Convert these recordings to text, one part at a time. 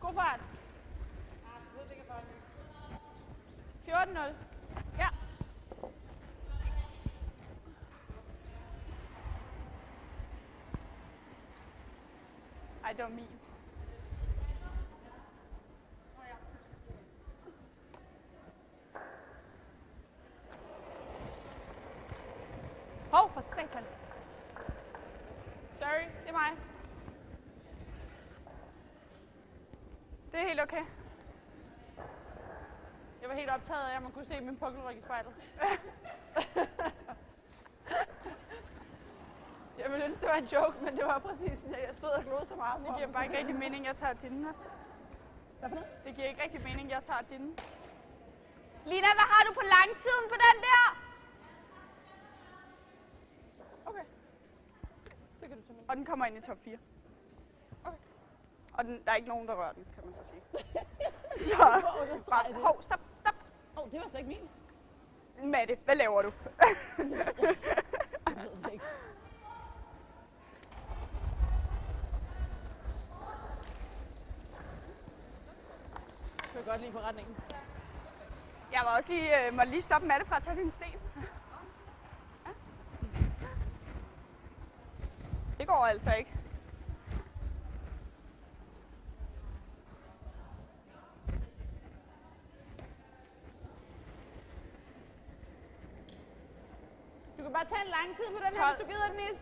God fart. 14-0. Ja. Ej, det var min. Hov, for satan. Sorry, det er mig. Det er helt okay. Jeg var helt optaget af, at man kunne se min pukkelryg i spejlet. Jeg ville ønske, det var en joke, men det var præcis sådan, at jeg stod og glodede så meget. Det giver bare ikke rigtig mening, jeg tager dine her. Hvad for noget? Det giver ikke rigtig mening, jeg tager dine. Lina, hvad har du på langtiden på den der? Okay. Så kan du tage med. Og den kommer ind i top 4. Okay. Og der er ikke nogen, der rører den, kan man så sige. Så, hov, stop. Det var slet ikke min. Matte, hvad laver du? Jeg ved det ikke. Jeg kan godt lide forretningen. Jeg var også måtte lige stoppe Matte fra at tage din sten. Ja. Det går altså ikke. Du kan bare tage en lang tid på den her, hvis du gider den, Nis.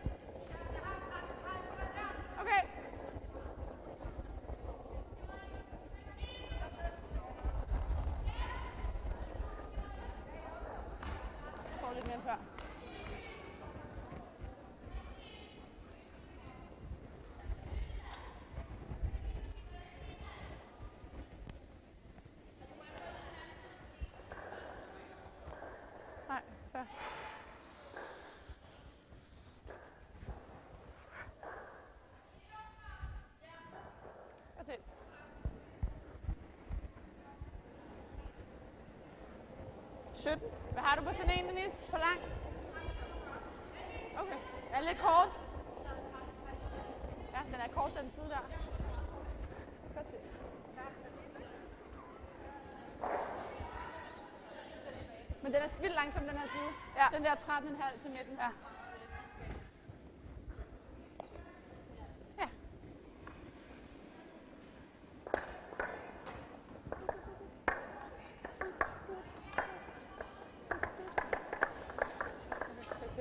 Okay. Jeg får lidt mere før. Nej, før. Hvad har du på sådan en, Denise? På lang? Okay. Er lidt kort? Ja, den er kort, den side der. Godt det. Men den er vildt langsom, den her side. Ja. Den der 13,5 til midten. Ja. Ja.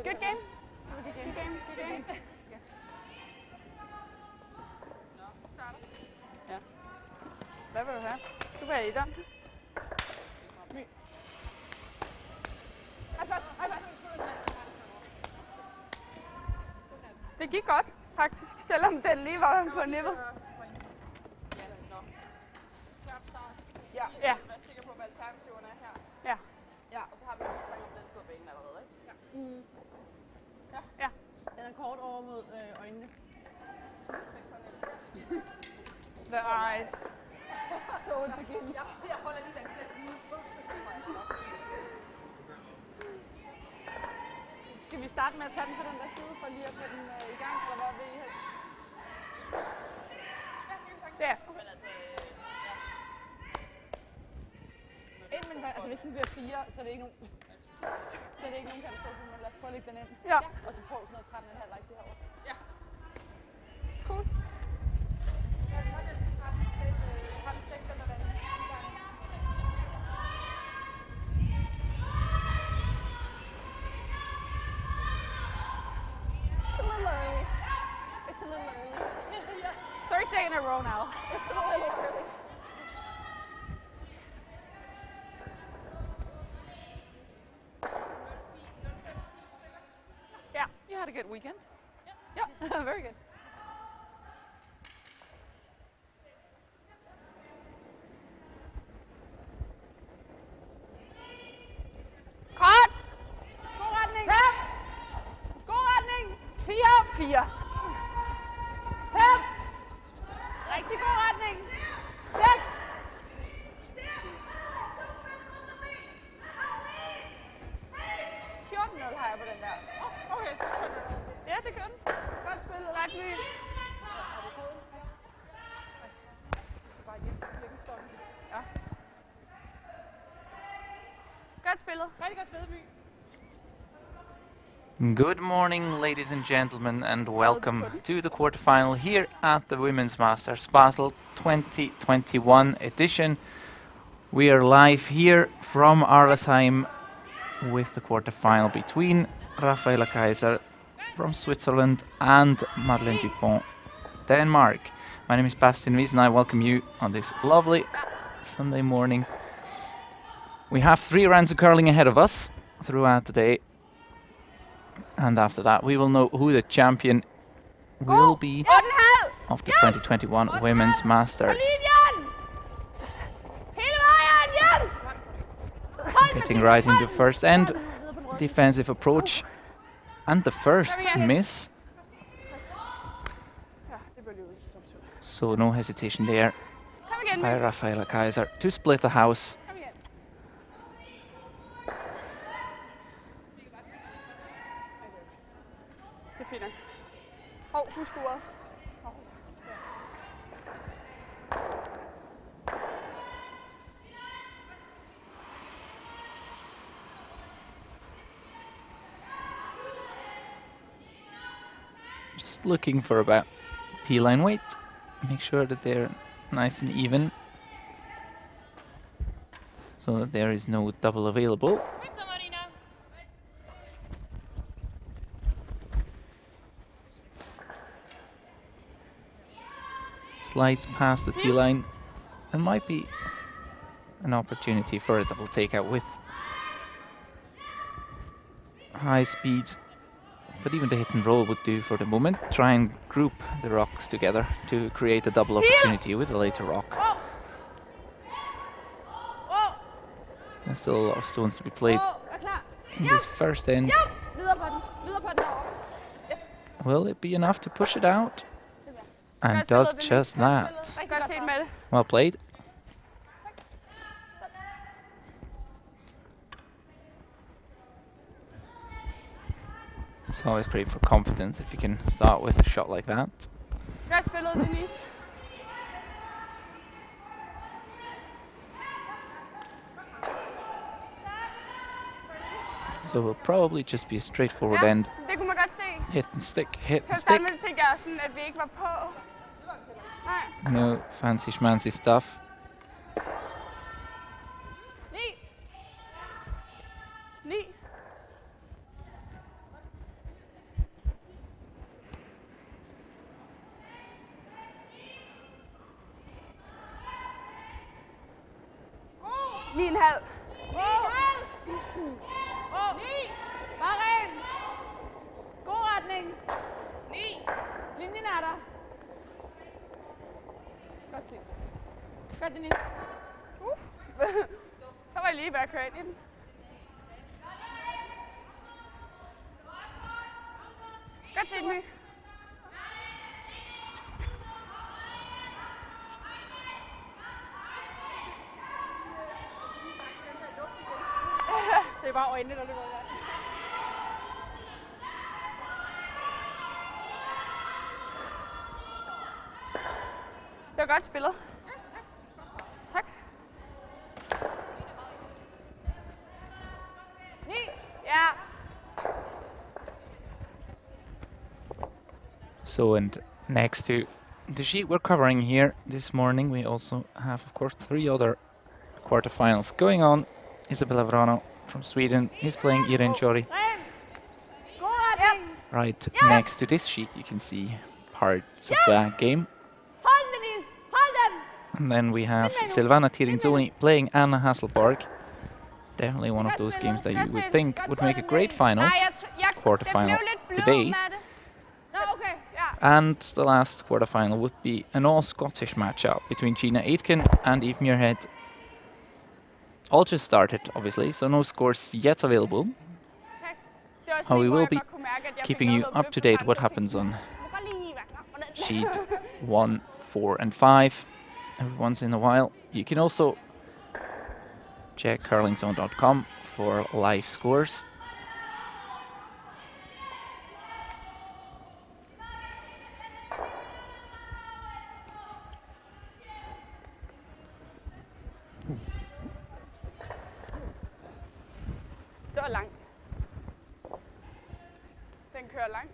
Good game. Good game. Good game. Ja. Hvad vil du have? Du vil have etteren. Det gik godt, faktisk, selvom den lige var på nippet. Ja. Ja. Jeg er sikker på, hvad alternativerne er her. Ja. Ja, og så har vi også træk på den side af banen allerede, ikke? Ja. Mm. Ja. Ja. Den er kort over mod øjnene. The eyes. Så ondt begyndt. Jeg holder lige den plads ude. Skal vi starte med at tage den på den der side, for lige at få den i gang, eller hvad vil I have? Ja. Men altså, men altså, hvis den bliver 4, så er det ikke nogen, katastrofe, men lad os prøve at lægge den ind. Ja. Og så prøv sådan noget 13,5 like det herovre. Ja. Cool. It's a little early. Third day in a row now. It's a little early. Yeah. You had a good weekend? Yeah, very good. Kort! God retning! 5! God retning! 4! 5! Rigtig god retning! 6! 14-0 har jeg på den der. Okay, så tror jeg. Ja, det gør den. Godt spillet, ret ny. Bare hjem. spillet. Rigtig godt spillet, By. Good morning, ladies and gentlemen, and welcome to the quarterfinal here at the Women's Masters Basel 2021 edition. We are live here from Arlesheim with the quarterfinal between Rafaela Keiser from Switzerland and Madeleine Dupont, Denmark. My name is Bastian Wies and I welcome you on this lovely Sunday morning. We have 3 rounds of curling ahead of us throughout the day. And after that, we will know who the champion will be of the 2021 Women's Masters. Getting right into first end, defensive approach, and the first miss. So no hesitation there by Rafaela Keiser to split the house. Just looking for about T-line weight. Make sure that they're nice and even, so that there is no double available. Slides past the T-line, and might be an opportunity for a double takeout with high speed. But even the hit and roll would do for the moment. Try and group the rocks together to create a double opportunity with a later rock. There's still a lot of stones to be played in this first end. Will it be enough to push it out? And does just that. Well played. It's always great for confidence if you can start with a shot like that. So it will probably just be a straightforward end. Hit and stick, hit and stick. No fancy schmancy stuff. Det er bare øjnene, der løber der. Det var godt spillet. Tak. Ja. So, and next to the sheet we're covering here this morning, we also have, of course, 3 other quarterfinals going on. Isabella Wrana from Sweden is playing Jentsch. Right next to this sheet, you can see parts of that game. And then we have Silvana Tirinzoni playing Anna Hasselborg. Definitely one of those games that you would think would make a great final, quarterfinal today. And the last quarterfinal would be an all-Scottish matchup between Gina Aitken and Muirhead. All just started, obviously, so no scores yet available. We will be keeping you up to date what happens on sheet 1, 4 and 5 every once in a while. You can also check curlingzone.com for live scores. var langt. Den kører langt.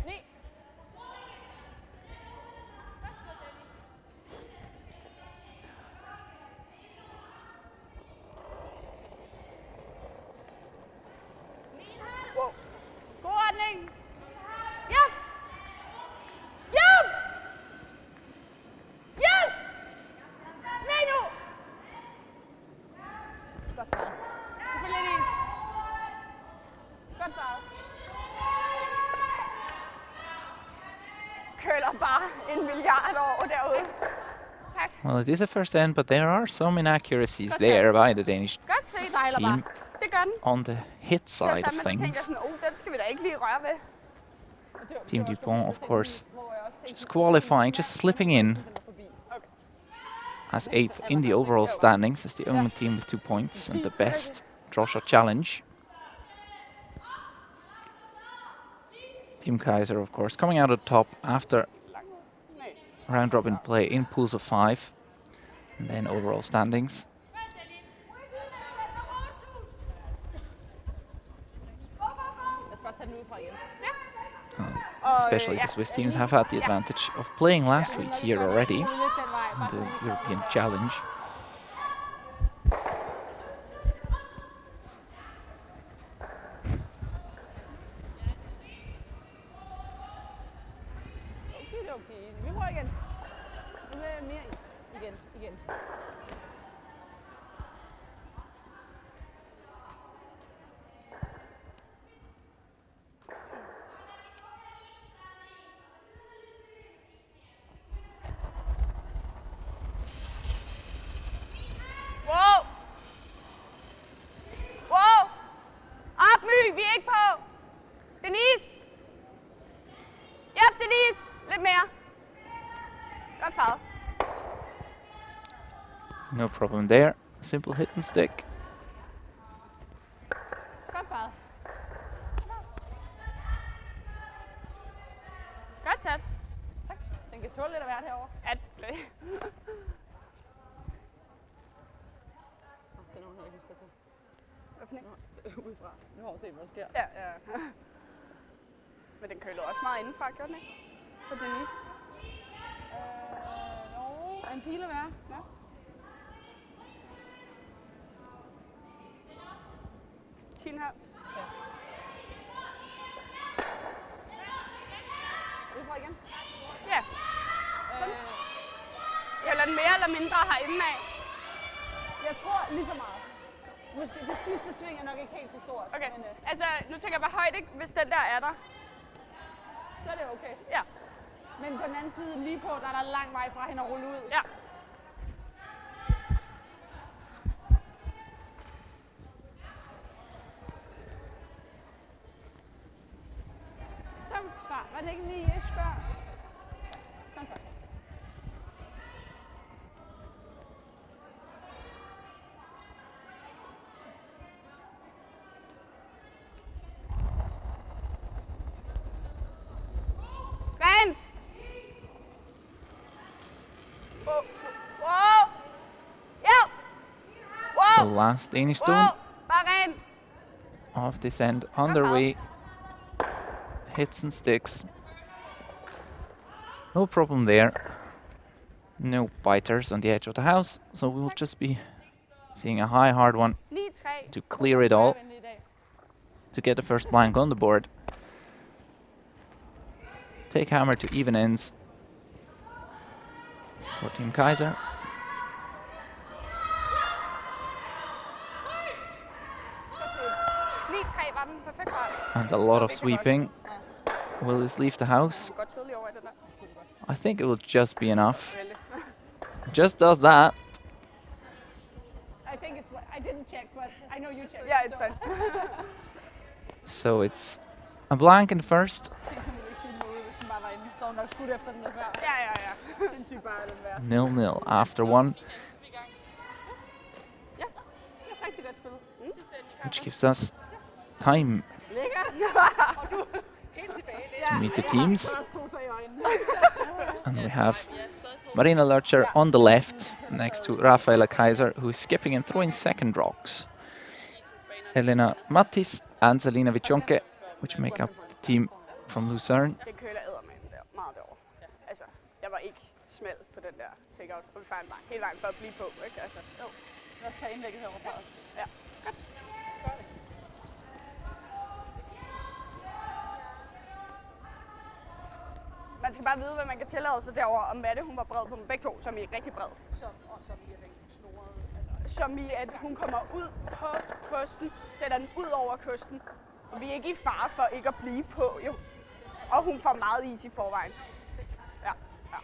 9. Wow. God retning. Ja. Ja. Yes. Nej nu. Godt faret. Du får lidt is. Godt faret. Køler bare en milliard år derude. Tak. Well, it is a first end, but there are some inaccuracies there by the Danish Godt set. team Det gør den. on the hit Det side var of fandme, der tænkte jeg things. sådan, den skal vi da ikke lige røre ved. Team Dupont, of course, just qualifying, just slipping in as 8th in the overall standings, as the only team with 2 points and the best draw shot challenge. Team Keiser, of course, coming out on top after round robin play in pools of 5, and then overall standings. Especially the Swiss teams have had the advantage of playing last week here already in the European Challenge. Okay. Vi prøver igen. Nu vil jeg mere is. Igen. Wow! Wow! Op, My! Vi er ikke på! Denise! Ja, Denise! Lidt mere. Godt farvet. No problem there. Simple hit and stick. Godt faret. Godt sat. Tak. Den kan tåle lidt af hvert herovre. Ja, det. Det er nogen, jeg ikke husker på. Hvad for en? Udefra. Nu har vi set, hvad der sker. Ja. Men den kølede også meget indenfra, gjorde den ikke? På Denises. Jo, en pile værd. Ja. Her. Ja. Udefra igen? Ja. Sådan. Eller den mere eller mindre herinde af? Jeg tror lige så meget. Måske det sidste sving er nok ikke helt så stort. Okay. Men, altså, nu tænker jeg bare højt, ikke? Hvis den der er der. Så er det okay. Ja. Men på den anden side lige på, der er der lang vej fra hende at rulle ud. Ja. Så var det ikke 9-ish før? Kom så. Ren! Wow! Ja! Wow! The last Danish stone Wow! Bare ren! of this end on their way. Hits and sticks. No problem there. No biters on the edge of the house, so we'll just be seeing a high hard one 9-3. to clear it all, to get the first blank on the board. Take hammer to even ends for Team Keiser. And a lot of sweeping. Will this leave the house? I think it will just be enough. Just does that. I think it's. I didn't check, but I know you checked. Yeah, it's fine. So it's a blank in first. Så hun nok skudt efter den der før. Ja. Sindssygt bare den værd. 0-0 after one, Ja, det er rigtig godt spillet. which gives us time Lækkert. to meet the teams. And we have Marina Lurcher on the left, next to Rafaela Keiser, who is skipping and throwing second rocks. Elena Mattis and Selina Vichonke, which make up the team from Lucerne. Det køler eddermanden der, meget derovre. Altså, jeg var ikke smelt på den der take-out, og vi fandt mig hele vejen for at blive på, ikke? Altså, jo. Lad os tage indlægget herovre fra os. Ja. Godt. Gør det. Man skal bare vide, hvad man kan tillade sig derovre, og Matte, hun var bred på dem begge to, som I er rigtig bred. Som i er den snorede. Altså, Som i, at hun kommer ud på kysten, sætter den ud over kysten, og vi er ikke i fare for ikke at blive på, jo. Og hun får meget is i forvejen. Ja, ja.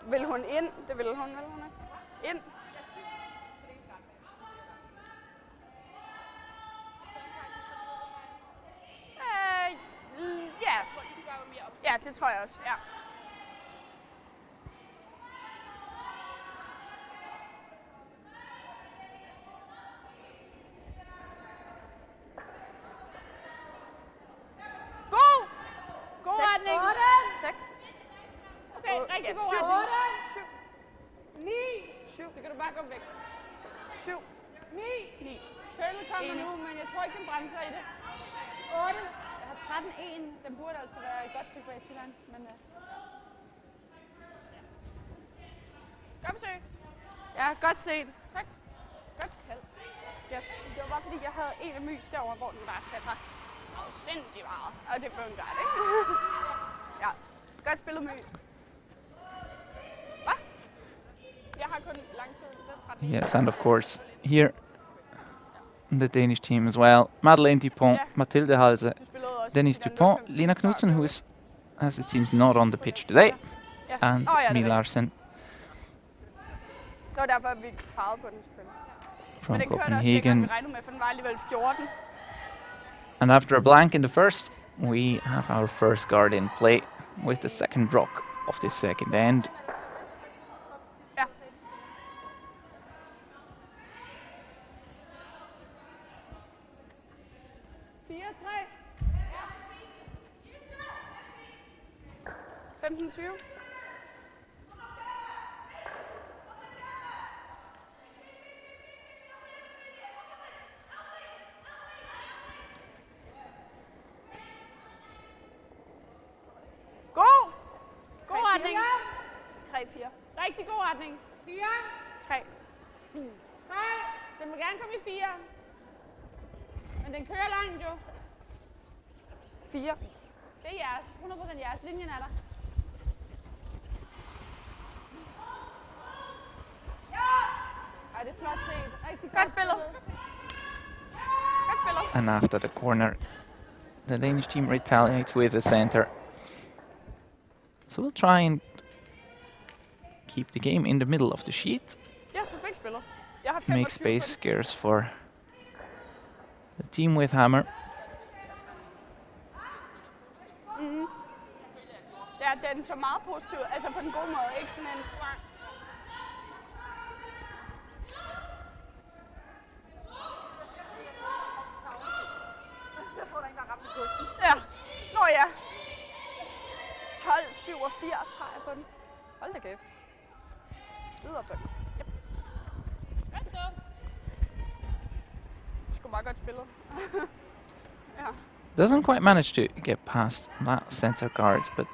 Vil hun ind? Det vil hun ikke? Ind. Ja. Ja, det tror jeg også, ja. God retning. 6. Okay, rigtig god 7. retning. 7. 9. 7. Så kan du bare gå væk. 7. 9. 9. Kølet kommer Enig. nu, men jeg tror ikke, den bremser i det. 8. Jeg har 13-1. Den burde altså være et godt stykke bag til den, men... Godt forsøg. Ja, godt set. Tak. Godt kald. Yes. Det var bare fordi, jeg havde en af mys derovre, hvor den bare satte sig afsindigt meget. Og det blev en godt, ikke? Ja. Godt spillet, My. Hvad? Jeg har kun lang tid. Det er 13. Yes, and of course, here, the Danish team as well. Madeleine Dupont, Yeah. Mathilde Halse, Du spillede også Denise den Dupont, 0-5 Lena før Knudsen, who købet. is, as it seems, not on the pitch today, Ja. and Åh, ja, det er Mie rigtigt. Larsen Det var derfor, at vi farvede på den selvfølgelig. from Men den kørte også længere, end Copenhagen. vi regnede med, for den var alligevel 14. And after a blank in the first, we have our first guard in play with the second rock of this second end. Ja. Fire, 15-20. God! God retning. 3-4. Rigtig god retning. 4. 3. 3. Den må gerne komme i 4. Men den kører langt jo. 4. Det er jeres. 100% jeres. Linjen er der. Ej, det er flot set. Rigtig Godt spillet. Godt spillet. And after the corner, the Danish team retaliates with the center. So we'll try and keep the game in the middle of the sheet, Ja, perfekt spillet. Jeg har 25 make på space den. scarce for the team with hammer. Ja, den så meget positiv, altså på den gode måde, ikke sådan en... jeg tror, der ikke var ramt i kosten. Ja. Nå ja. 12,87 har jeg på den. Hold da kæft. Yderbønd. Yep. Godt så. Sgu meget godt spillet. Ja. Doesn't quite manage to get past that center guard, but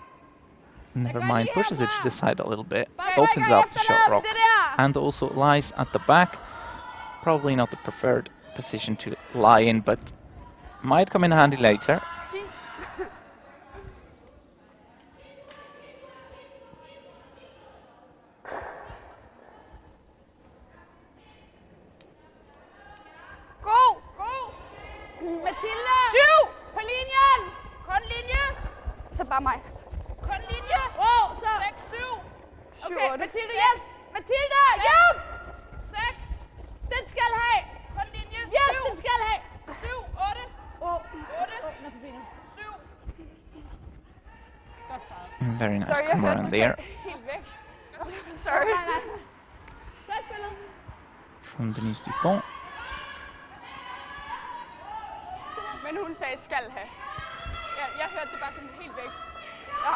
never mind, pushes it to the side a little bit, opens up the shot rock, and also lies at the back. Probably not the preferred position to lie in, but might come in handy later. 10. God! God! Mathilde! 7! På linjen! Kun linje! Så bare mig. Kun linje! Åh, så! 6, 7! 7, Okay, 8. Mathilde, yes! Mathilde, ja! 6! Den skal have! Kun linje! Yes, den skal have! 7, 8! 8! Nå, på benet. 7! Godt faret. Very nice Sorry, jeg hørte corner den there helt væk. Sorry. Nej, nej. Godt spillet. from Denise Dupont. Men hun sagde skal have. Jeg hørte det bare sådan helt væk. Ja.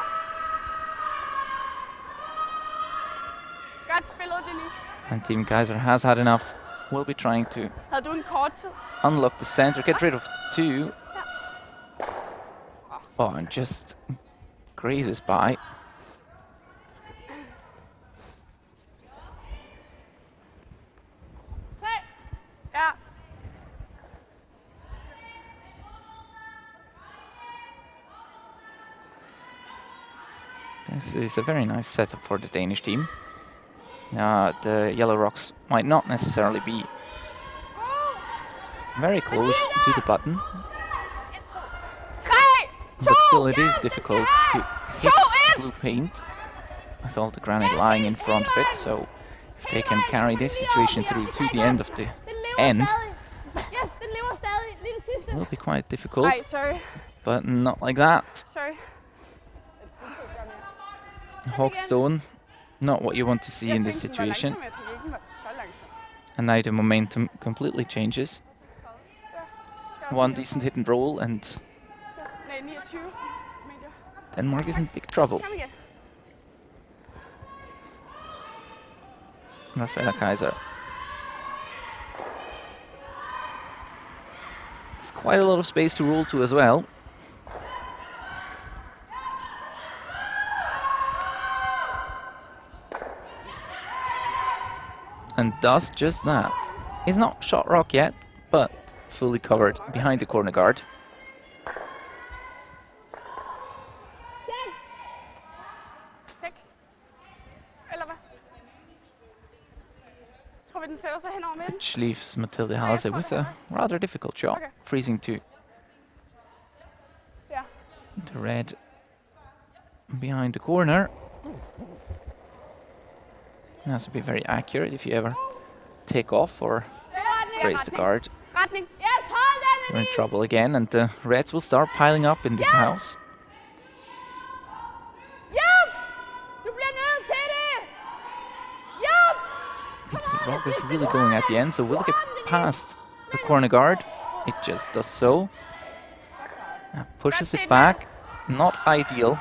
Godt spillet, Denise. And Team Keiser has had enough. Will be trying to Havde du en kort tid? unlock the center, get rid of 2. Oh, and just grazes by. Ja. This is a very nice setup for the Danish team. The yellow rocks might not necessarily be very close to the button, but still it is difficult to hit blue paint with all the granite lying in front of it, so if they can carry this situation through to the end of the end, it will be quite difficult, but not like that. Sorry. Hawkstone, not what you want to see in this situation. And now the momentum completely changes. One decent hit and roll and Denmark is in big trouble. Rafaela Keiser. There's quite a lot of space to roll to as well. And does just that. He's not shot rock yet, but fully covered behind the corner guard. Which leaves Mathilde Halse with a rather difficult shot, freezing 2. The red behind the corner. It has to be very accurate if you ever take off or raise the guard. We're in trouble again, and the reds will start piling up in this house. The rock is really going at the end, so will it get past the corner guard? It just does so. Pushes it back. Not ideal,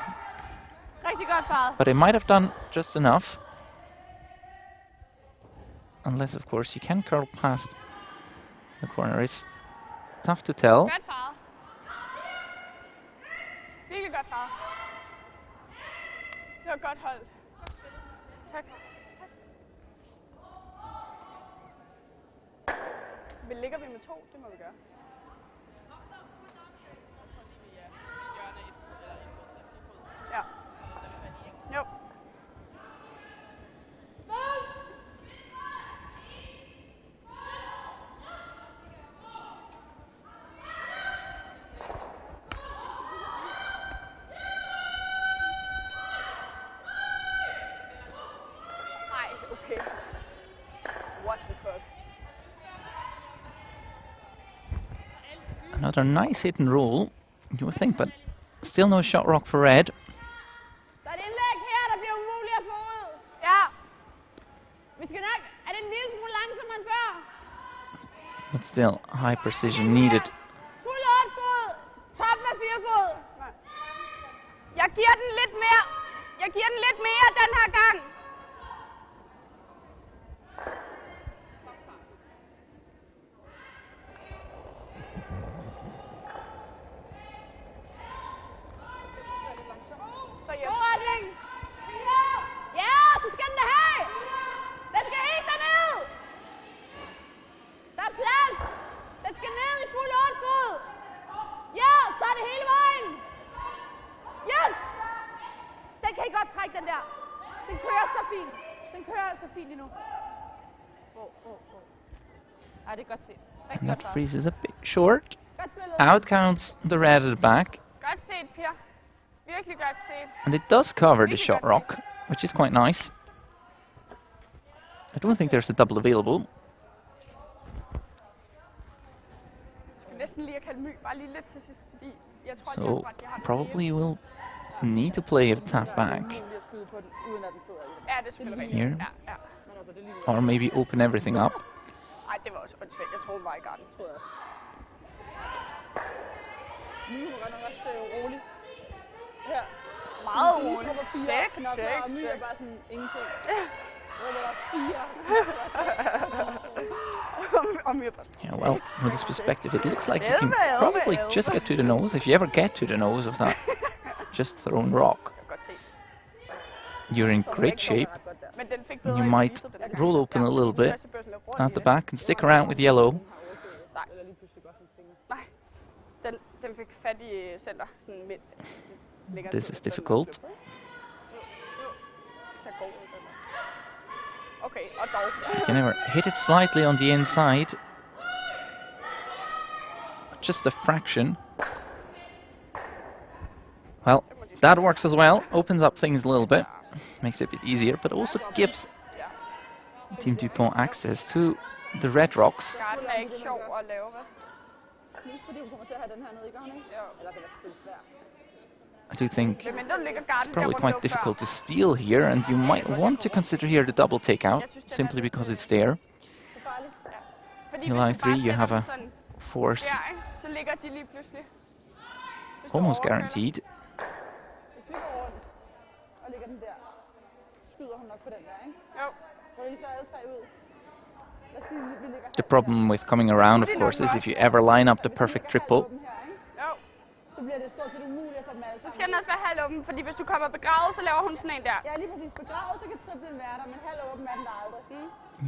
but it might have done just enough. Unless, of course, you can curl past the corner. It's tough to tell. Ligger vi med 2? Det må vi gøre. Ja. Jo. Another nice hit and roll, you would think, but still no shot rock for red. But still, high precision needed. Jeg giver den lidt mere. Jeg giver den lidt mere den her gang. And that freeze is a bit short. Out counts the red at the back. And it does cover the shot rock, which is quite nice. I don't think there's a double available. So probably you will need to play a tap back here, or maybe open everything up. My var godt nok også rolig. Her. Meget Hun roligt. skubber 4 6, knokler, og My er 6. bare sådan ingenting. Råber der 4. Og Muirhead bare Yeah, well, from this perspective, it looks like you can probably just get to the nose, if you ever get to the nose of that just thrown rock. Jeg kan godt se. You're in great shape. Men den fik You bedre might indviser, den der. roll open a little bit Pressebørsen løb rundt at i the det. back and stick around with yellow. Nej, den fik fat i center. Sådan midt. Længere This tid, is den difficult. løb. Så god ud, den der. Okay, og dog. You can never hit it slightly on the inside. Just a fraction. Well, that works as well. Opens up things a little bit. Makes it a bit easier, but also gives Team Dupont access to the red rocks. Garden er ikke sjov at lave, hvad? Mest fordi hun kommer til at have den her nede, ikke hun ikke? Jo. Eller den er selvfølgelig svær. I do think Men mindre ligger it's garden probably der, hvor den quite lå difficult før. to steal here, and you might want to consider here the double takeout, simply because it's there. Det er farligt. Fordi In hvis line du bare 3, you sætter have den a sådan force der, ikke, så ligger de lige pludselig. Hvis du almost overkører den. guaranteed. Hvis vi går rundt og lægger den der, skyder hun nok på den der, ikke? Jo. Hvor de så alle tre ud. Lad os sige, vi ligger The problem with coming around, of course, is if you ever line up the perfect triple, Jo. så bliver det stort set umuligt at få dem alle Så skal den også være halvåben, fordi hvis du kommer begravet, så laver hun sådan en der. Ja, lige præcis. Begravet, så kan triplen være der, men halv åben er den der aldrig.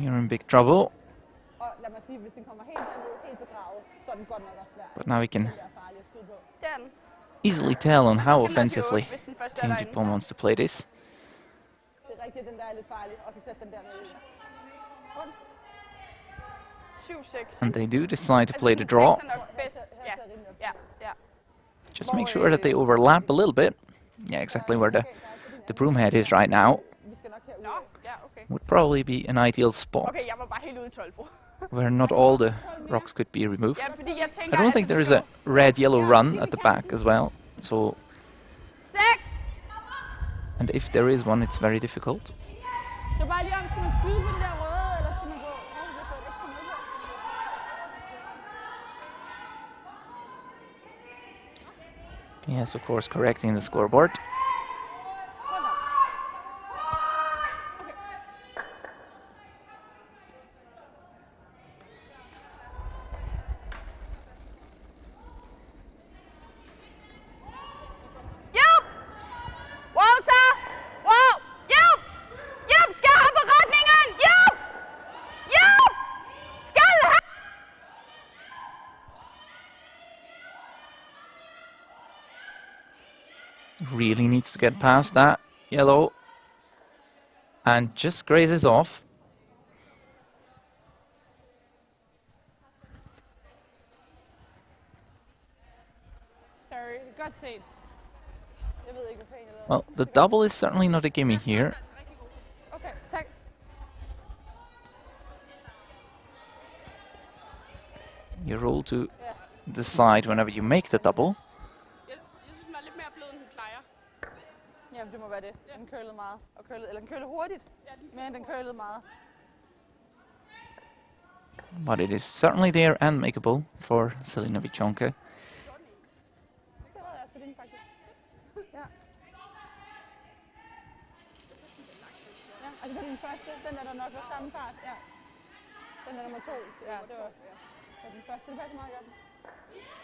you're in big trouble. Og lad mig sige, hvis den kommer helt derned, helt begravet, så er den godt nok også svær. But now we can Det er farligt at skyde på. Den. easily tell on how Så skal den også i offensively 8, hvis den første er Team derinde. Dupont wants to play this. Det er rigtigt, den der er lidt farlig. Og så sæt den der ned i. Rundt. 7-6. And they do decide to play the draw. Seks er nok bedst. Ja, ja, ja. Just make sure that they overlap a little bit. Yeah, exactly where the broom head is right now. Vi skal nok herud. Nå, ja, okay. Would probably be an ideal spot Okay, jeg var bare helt ude i 12 where not all the rocks could be removed. Ja, fordi jeg I tænker, don't think there is a red-yellow run at the back as well. So, 6! and if there is one, it's very difficult. Det er bare lige om, skal man skyde på det der røde, eller skal man gå? Det er ikke på Yes, of course, correcting the scoreboard. Hjælp! Wow, så! Wow! Hjælp! Hjælp! Skal have på retningen! Hjælp! Hjælp! Skal have! Really needs to get past that yellow and just grazes off. Sorry, godt set. Jeg ved ikke, hvad fanden jeg lavede. Well, the double is certainly not a gimme here. Okay, tak. You roll to the side whenever you make the double. Jeg synes, den er lidt mere blød, end den plejer. Jamen, det må være det. Den curlede meget. Og curlede, eller den curlede hurtigt. Men den curlede meget. But it is certainly there and makeable for Selina Vichonka. Det ved jeg også på din, faktisk. Ja. Ja, altså på din første, den der nok var samme fart. Ja. Den er nummer 2. Ja, det var også. Ja, den første, den passer meget godt.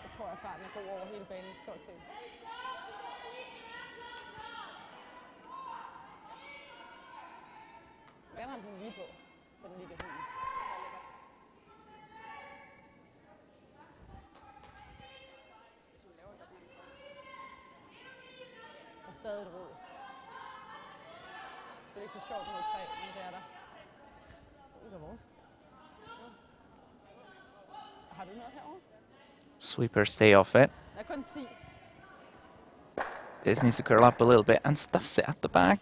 Jeg tror, at farten er god over hele banen, stort set. Hvad ramte den lige på? Så den lige kan sådan. Der er stadig et rod. Det er ikke så sjovt mod 3, men det er der. Det er vores. Har du noget herovre? Sweeper stay off it. Der er kun 10. This needs to curl up a little bit and stuffs it at the back.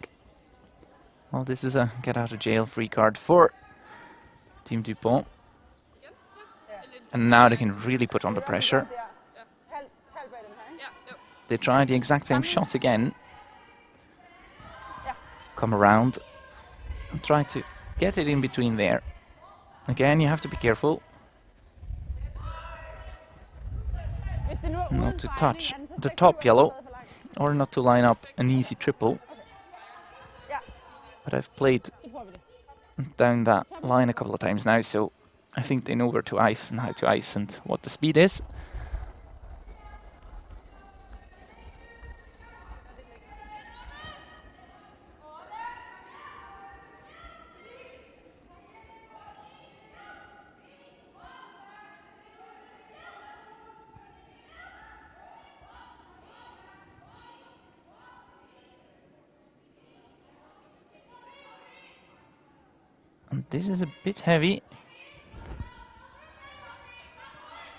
Well, this is a get out of jail free card for Team Dupont. And now they can really put on the pressure. Halv bag den her, ikke? Ja, jo. They try the exact same shot again. Come around and try to get it in between there. Again, you have to be careful. Hvis det nu er Not not to touch the top yellow or not to line up an easy triple. But I've played down that line a couple of times now, so I think they know where to ice and how to ice and what the speed is. And this is a bit heavy.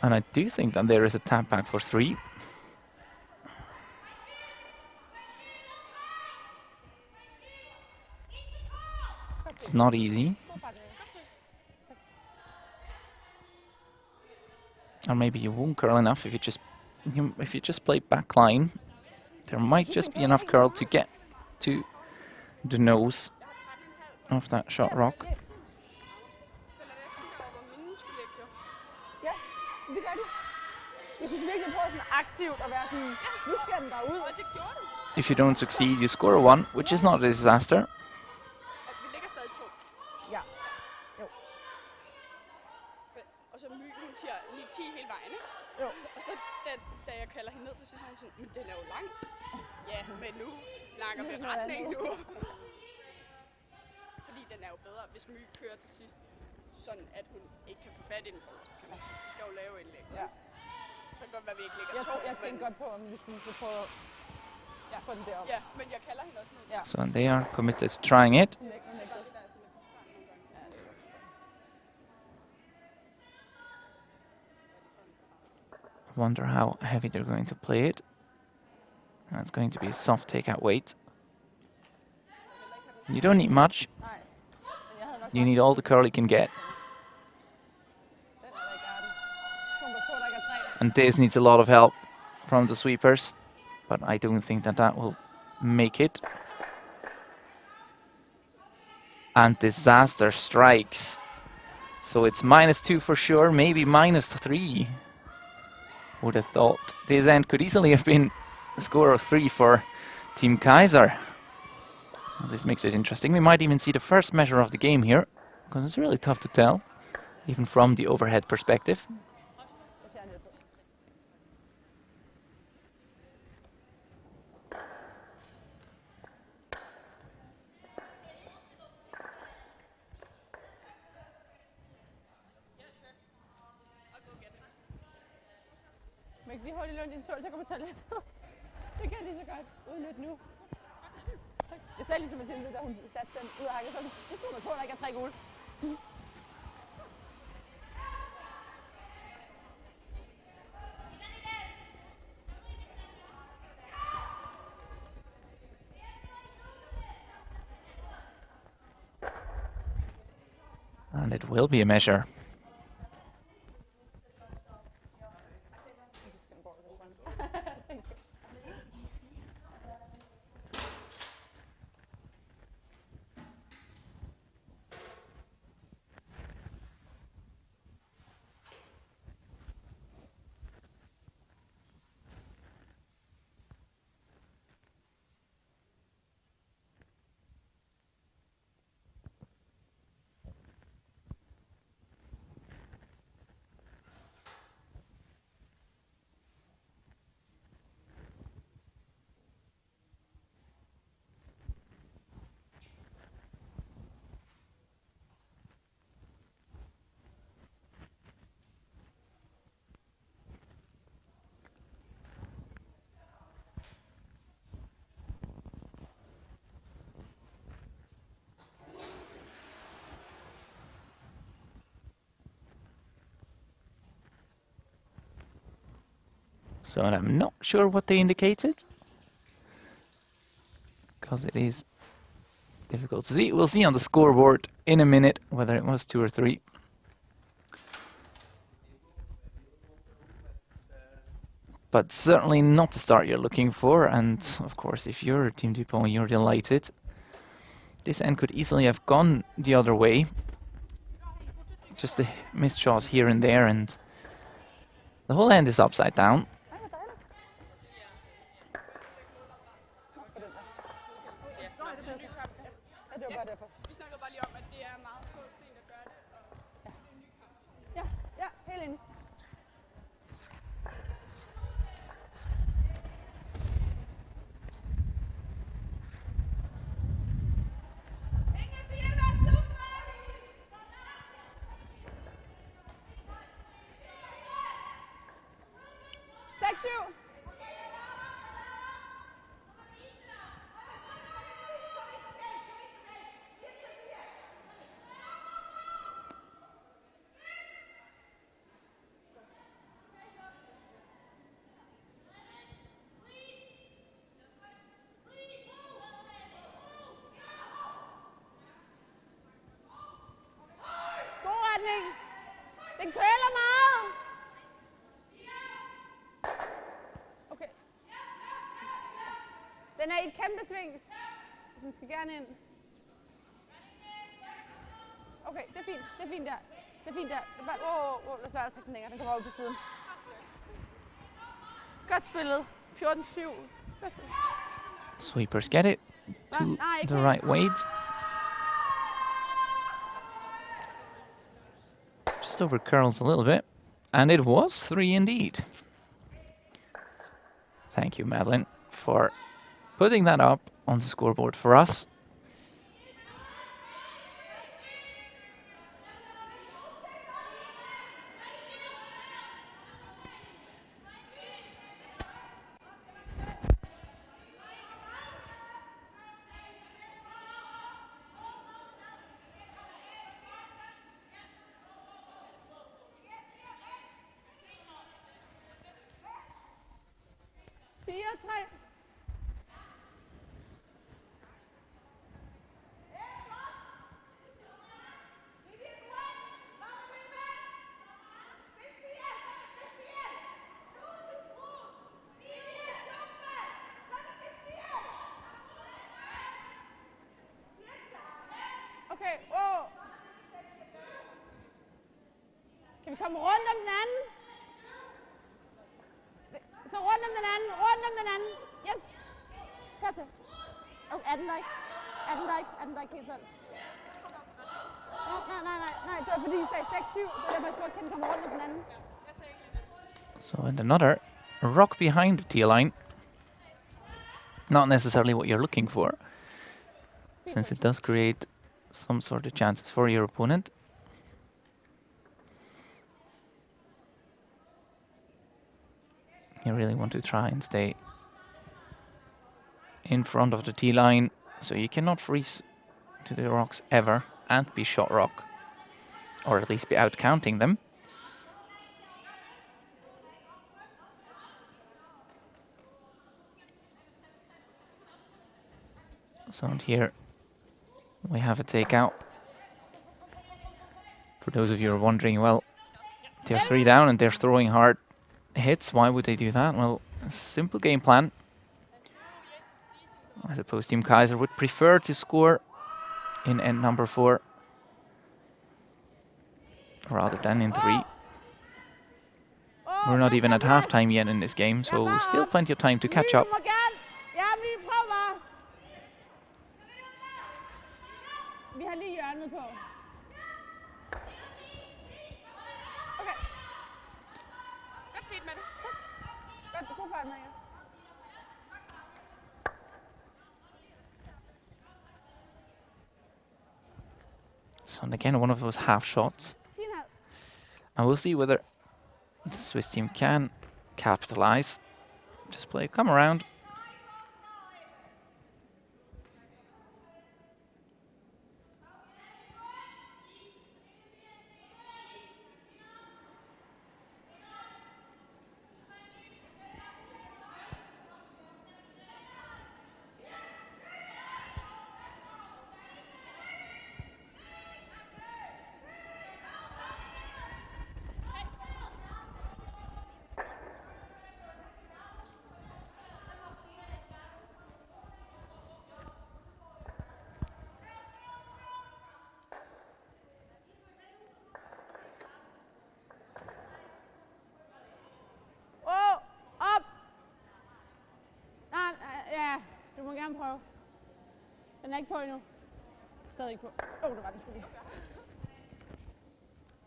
And I do think that there is a tap back for 3. It's not easy. Or maybe you won't curl enough if you just play back line. There might just be enough curl to get to the nose of that shot rock. If you don't succeed, you score a 1, which is not a disaster. So they are committed to trying it. Wonder how heavy they're going to play it. That's going to be a soft takeout weight. You don't need much. You need all the curl you can get. And this needs a lot of help from the sweepers, but I don't think that that will make it. And disaster strikes. So it's -2 for sure, maybe -3. Would have thought this end could easily have been a score of 3 for Team Keiser. This makes it interesting. We might even see the first measure of the game here, because it's really tough to tell, even from the overhead perspective. Man kan lige hurtigt låne din sol, så kommer toilettet. Det kan jeg lige så godt udnytte nu. Jeg sagde ligesom Mathilde, da hun satte den ud af hakken, så det skulle man på, der ikke er 3 gule. And it will be a measure. So I'm not sure what they indicated, because it is difficult to see. We'll see on the scoreboard in a minute whether it was 2 or 3. But certainly not the start you're looking for, and of course if you're Team Dupont, you're delighted. This end could easily have gone the other way. Just a missed shot here and there, and the whole end is upside down. det er okay. Ja, det var bare derfor. Vi snakkede bare lige om, at det er meget få sten, der gør det. Og det er en ny kamp. Ja, helt enig. Den køler meget. Okay. Den er i et kæmpe sving. Den skal gerne ind. Okay, det er fint. Det er fint der. Det er fint der. Det er bare, der er altså ikke den længere. Den kommer over på siden. Godt spillet. 14-7. Godt spillet. Sweepers get it to the right weight. Just over curls a little bit, and it was 3 indeed. Thank you, Madeline, for putting that up on the scoreboard for us. Okay, Kan vi komme rundt om den anden? Så rundt om den anden, rundt om den anden. Yes. Kør til. Okay, er den der ikke? Er den der ikke? Er den der ikke helt sådan? Nej, det var fordi I sagde 6-7, så jeg bare spurgte, kan den komme rundt om den anden? So and another rock behind the tee line. Not necessarily what you're looking for, since it does create some sort of chances for your opponent. You really want to try and stay in front of the tee line, so you cannot freeze to the rocks ever and be shot rock, or at least be out counting them. So here we have a takeout. For those of you who are wondering, well, they're 3 down and they're throwing hard hits. Why would they do that? Well, a simple game plan. I suppose Team Keiser would prefer to score in end number 4 rather than in 3. We're not even at halftime yet in this game, so still plenty of time to catch up. Vi har lige hjørnet på. Okay. Godt set med det. Tak. Godt, god fart med jer. So and again, one of those half shots. And we'll see whether the Swiss team can capitalize. Just play, come around. Den er ikke på endnu. Stadig ikke på. Det var den sgu lige.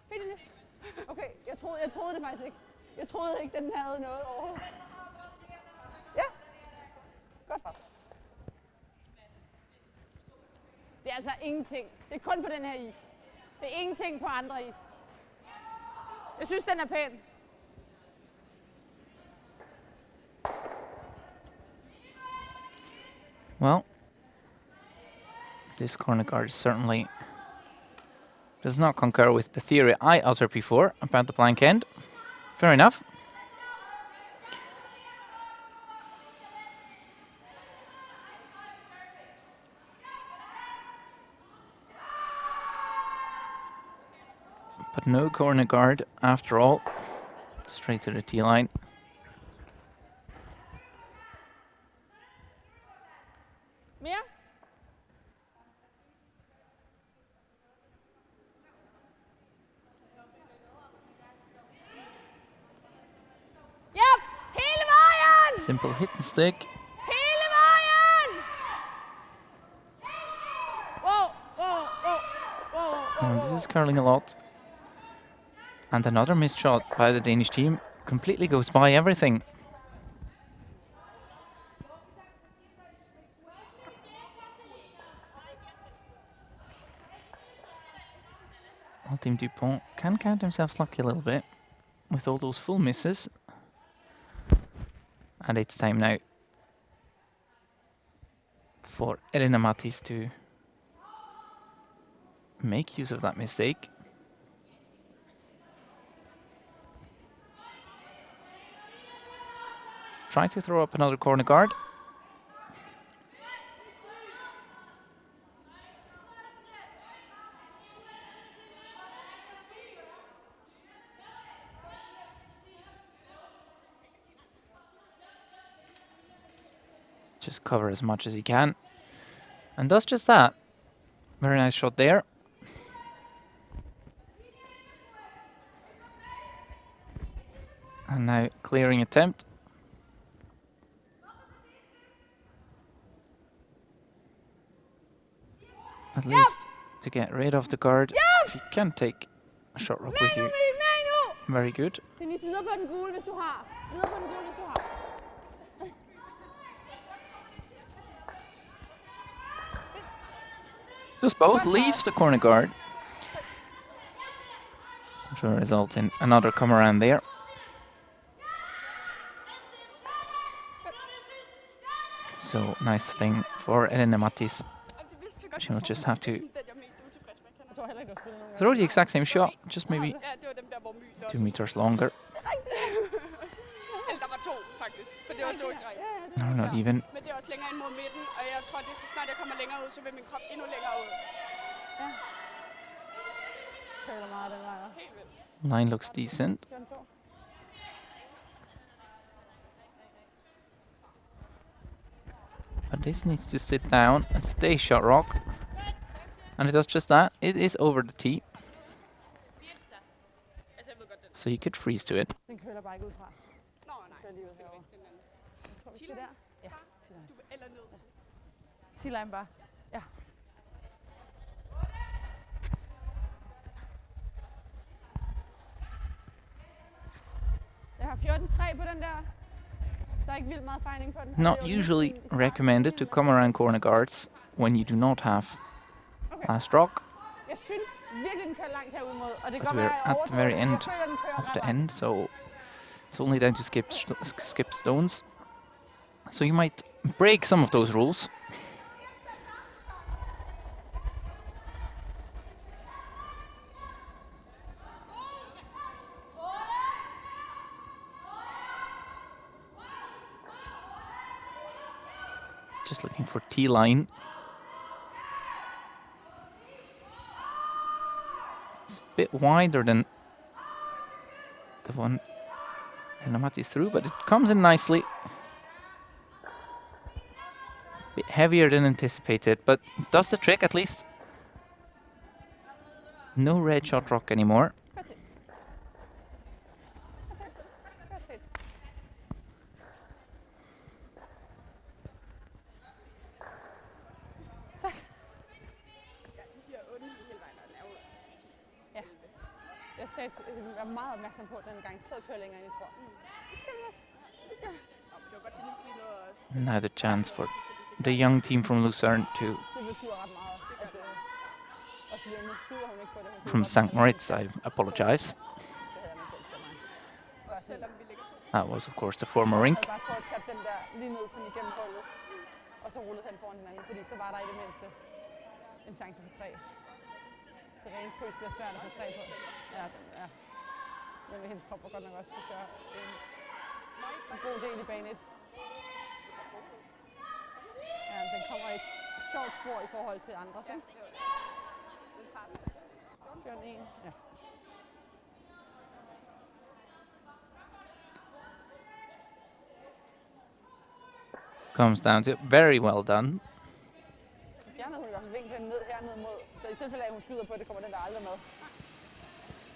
Fik den det? Okay, jeg troede det faktisk ikke. Jeg troede ikke, den havde noget overhovedet. Ja. Godt. Det er altså ingenting. Det er kun på den her is. Det er ingenting på andre is. Jeg synes, den er pæn. Well, this corner guard certainly does not concur with the theory I uttered before about the blank end. Fair enough. But no corner guard after all. Straight to the tee line. Mere? Yep! Hele vejen! Simple hit and stick. Hele vejen! Whoa. This is curling a lot. And another missed shot by the Danish team. Completely goes by everything. Well, Team Dupont can count themselves lucky a little bit with all those full misses. And it's time now for Elina Mattis to make use of that mistake. Try to throw up another corner guard. Just cover as much as he can. And does just that. Very nice shot there. And now clearing attempt. At least to get rid of the guard. If you can take a shot rock with you. Very good. Dennis, videre på den gule, hvis du har. Videre på den gule, hvis du har. Just both leaves the corner guard. Which will result in another come around there. So nice thing for Elina Mattis. She will just have to throw the exact same shot, just maybe 2 meters longer. Eller der var to, faktisk. For det var 2 i træk. No, not even. Men det er også længere ind mod midten, og jeg tror, det er så snart jeg kommer længere ud, så vil min krop endnu længere ud. Ja. Køler meget den vej. Helt vildt. Line looks decent. But this needs to sit down and stay shot rock. And it does just that. It is over the tee. So you could freeze to it. Den køler bare ikke ud fra. Nå, nej. Lige ud herovre. Til der? Ja. Eller ned. T-line bare. Ja. Jeg har 14-3 på den der. Der er ikke vildt meget fejning på den. Not usually recommended to come around corner guards when you do not have last rock. Jeg synes virkelig, den kører langt herude mod. Og det But går we're at the very end of the end, so it's only down to skip stones. So you might break some of those rules. Just looking for T-line. It's a bit wider than the one Mattis through, but it comes in nicely. A bit heavier than anticipated, but does the trick at least. No red shot rock anymore. Tak. sagde, jeg var meget opmærksom på, at den garanteret kører længere, end jeg tror. Det skal vi nok. Det skal vi. Det var godt, det lige noget... Another chance for the young team from Lucerne to Det betyder ret meget, at også lige nu skyder hun ikke på det. from St. Moritz. I apologize. Det havde jeg nok gjort for mig. Og Selvom vi ligger 2. That was of course the former rink. Jeg havde bare prøvet at tage den der lige ned sådan igennem hullet. Og så rullede han foran hinanden, fordi så var der i det mindste en chance for 3. Det rent kryds bliver svært at få 3 på. Ja, ja. Men hendes krop var godt nok også forsøger en god del i bane 1. Ja, den kommer i et sjovt spor i forhold til andres, ikke? Gør den en, ja. Comes down to very well done. Fjernede hun i hvert fald vinklen ned hernede mod, så i tilfælde af, at hun skyder på det, kommer den der aldrig med.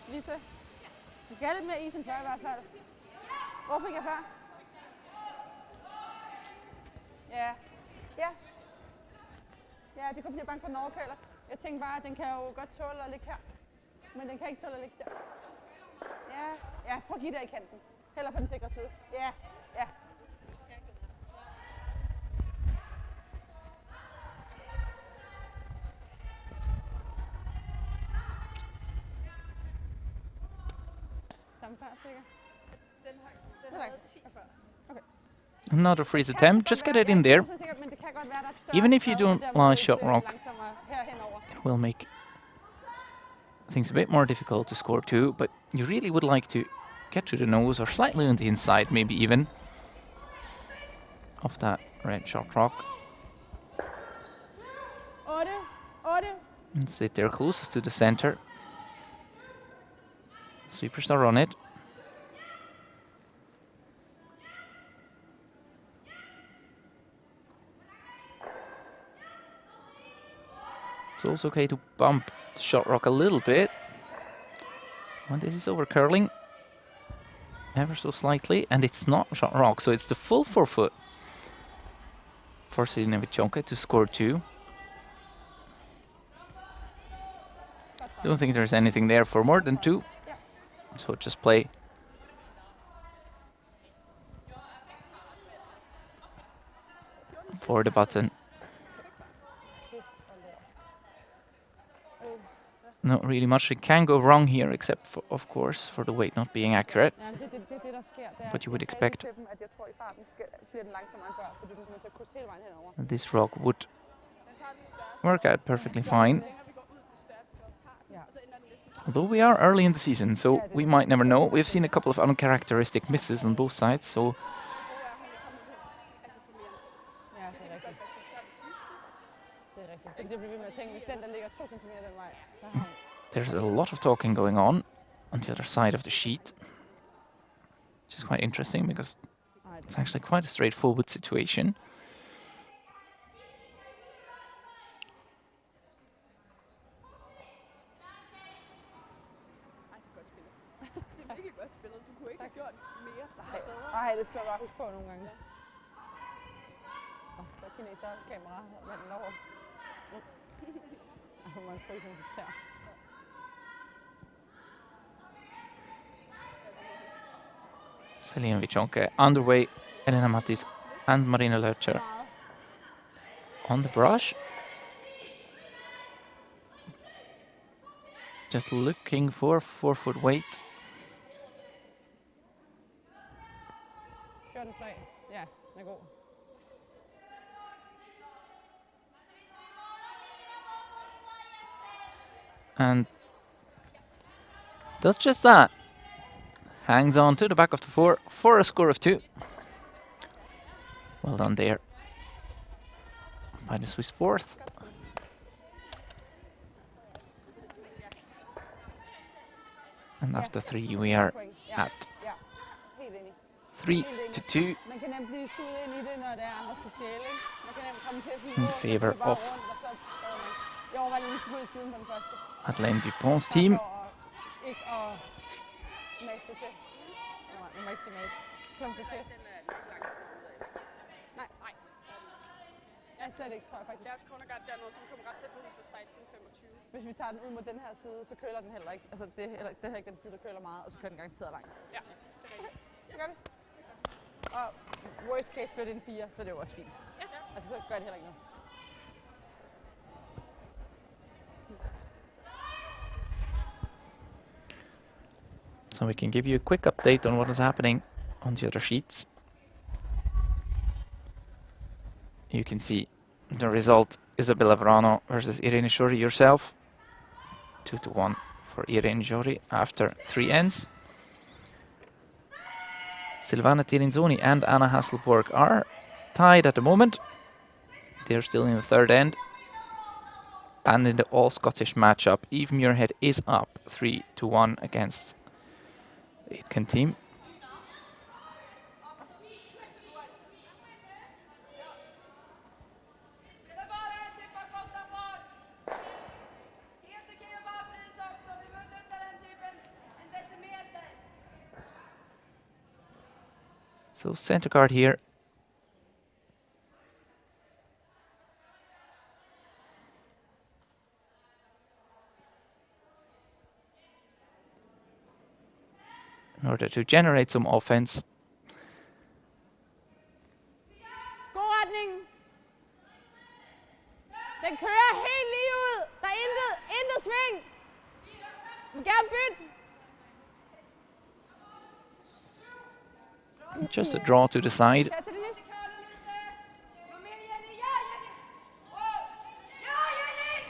Lige til. Vi skal have lidt mere is end før i hvert fald. Hvor fik jeg før? Ja. Ja. Ja, det kunne blive bange for den overkøler. Jeg tænkte bare, at den kan jo godt tåle at ligge her. Men den kan ikke tåle at ligge der. Ja. Ja, prøv at give der i kanten. Heller på den sikre side. Ja. Ja. Samme før, sikkert. Den havde 10 før. Okay. Another freeze attempt. Just get it in there. Even if you don't lie shot rock, it will make things a bit more difficult to score too, but you really would like to get to the nose or slightly on the inside, maybe even, of that red shot rock. And sit there closest to the center. Sweepers are on it. It's also okay to bump the shot rock a little bit. When this is over curling, ever so slightly, and it's not shot rock, so it's the full 4-foot for Selina Vichonka to score 2. Don't think there's anything there for more than 2, so just play. For the button. Not really much that can go wrong here, except for, of course, for the weight not being accurate. But you would expect that this rock would work out perfectly fine. Although we are early in the season, so we might never know. We've seen a couple of uncharacteristic misses on both sides, so there's a lot of talking going on the other side of the sheet, which is quite interesting because it's actually quite a straightforward situation. Nej, det skal jeg bare huske på nogle gange. Så kineser kamera vandt over. Hvor man fryser her. Selina Vichonka underway, Elena Mattis and Marina Löcher on the brush. Just looking for 4-foot weight. Ja, den er god. And does just that. Hangs on to the back of the 4 for a score of 2. Well done there by the Swiss 4th. And after 3 we are at 3-2 in favor of Madeleine Dupont's team. slet ikke, tror jeg faktisk. Deres corner guard dernede, som kom ret tæt på, hvis det var 16-25. Hvis vi tager den ud mod den her side, så køler den heller ikke. Altså, det er heller ikke den side, der køler meget, og så kører den garanteret langt. Ja, det er rigtigt. Det gør vi. Og worst case bliver det en 4, så det er jo også fint. Ja. Altså, så gør det heller ikke noget. So we can give you a quick update on what is happening on the other sheets. You can see the result: Isabella Wrana versus Irene Shori yourself. 2-1 for Irene Shori after 3 ends. Silvana Tirinzoni and Anna Hasselborg are tied at the moment. They're still in the 3rd end. And in the all-Scottish matchup, Eve Muirhead is up 3-1 against the Aitken team. So center guard here. In order to generate some offense. God retning. Den kører helt lige ud. Der er intet sving. Vi vil gerne bytte. Just a draw to the side.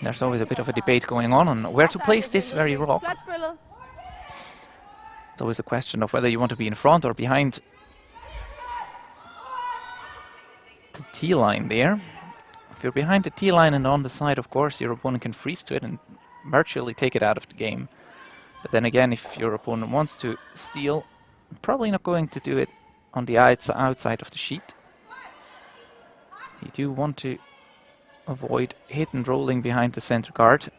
There's always a bit of a debate going on where to place this very rock. It's always a question of whether you want to be in front or behind the tee line there. If you're behind the tee line and on the side, of course, your opponent can freeze to it and virtually take it out of the game. But then again, if your opponent wants to steal, probably not going to do it on the outside of the sheet. You do want to avoid hit and rolling behind the center guard.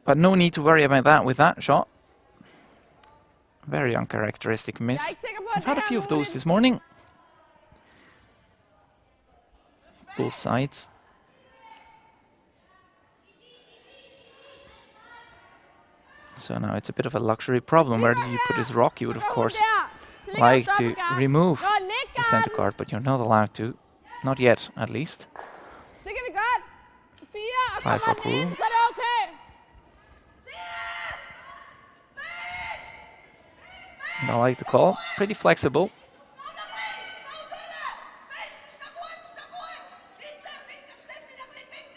But no need to worry about that with that shot. Very uncharacteristic miss. I've had a few of those this morning. Both sides. So now it's a bit of a luxury problem. Where do you put this rock? You would, of course, like to remove the center guard, but you're not allowed to. Not yet, at least. 5 rock rule. And I like the call. Pretty flexible.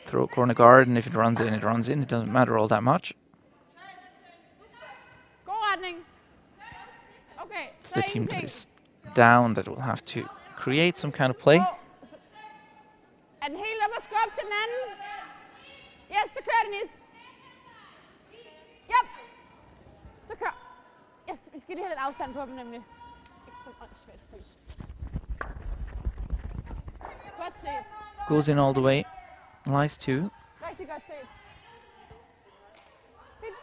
Throw corner guard, and if it runs in, it runs in. It doesn't matter all that much. It's the team that is down that will have to create some kind of play. Er den helt op og skub til den anden? Yes, så kører den, Is. Yep. Så kør. Yes, vi skal lige have lidt afstand på dem nemlig. Ikke som åndssvagt fys. Godt set. Goes in all the way. Nice too. Rigtig godt set. Fint.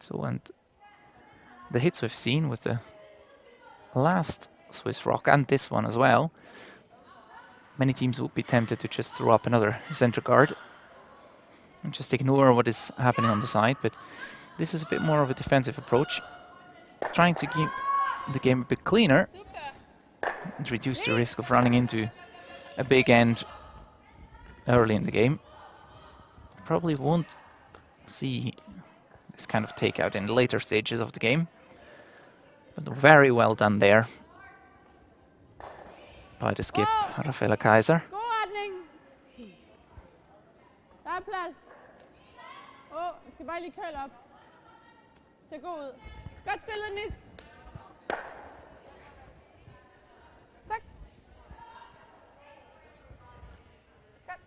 So, and the hits we've seen with the last Swiss rock and this one as well, many teams would be tempted to just throw up another center guard and just ignore what is happening on the side, but this is a bit more of a defensive approach, trying to keep the game a bit cleaner and reduce the risk of running into a big end early in the game. Probably won't see this kind of takeout in the later stages of the game, but very well done there by the skip, Rafaela Keiser. Der er plads. Jeg skal bare lige køle op. Ser god ud. Godt spillet, Nis. Tak. Godt.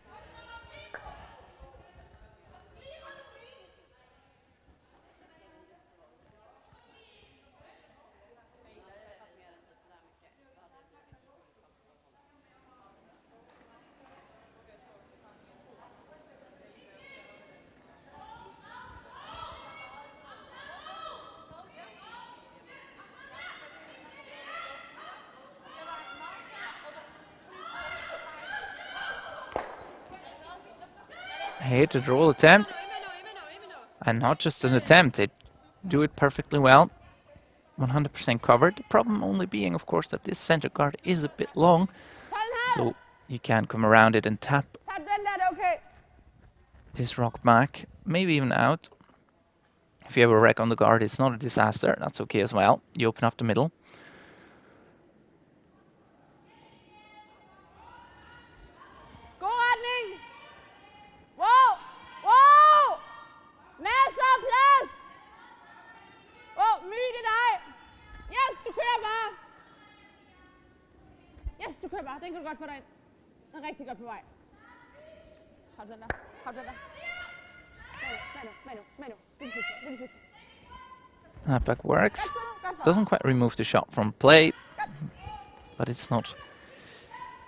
Hated roll attempt. And not just an attempt, they do it perfectly well. 100% covered. The problem only being, of course, that this center guard is a bit long, so you can come around it and tap this rock back, maybe even out. If you have a wreck on the guard, it's not a disaster. That's okay as well. You open up the middle. Du kører bare. Den kan du godt få dig ind. Den er rigtig godt på vej. Hold den der. Hold den der. Manu. Lille That back works. Doesn't quite remove the shot from play, but it's not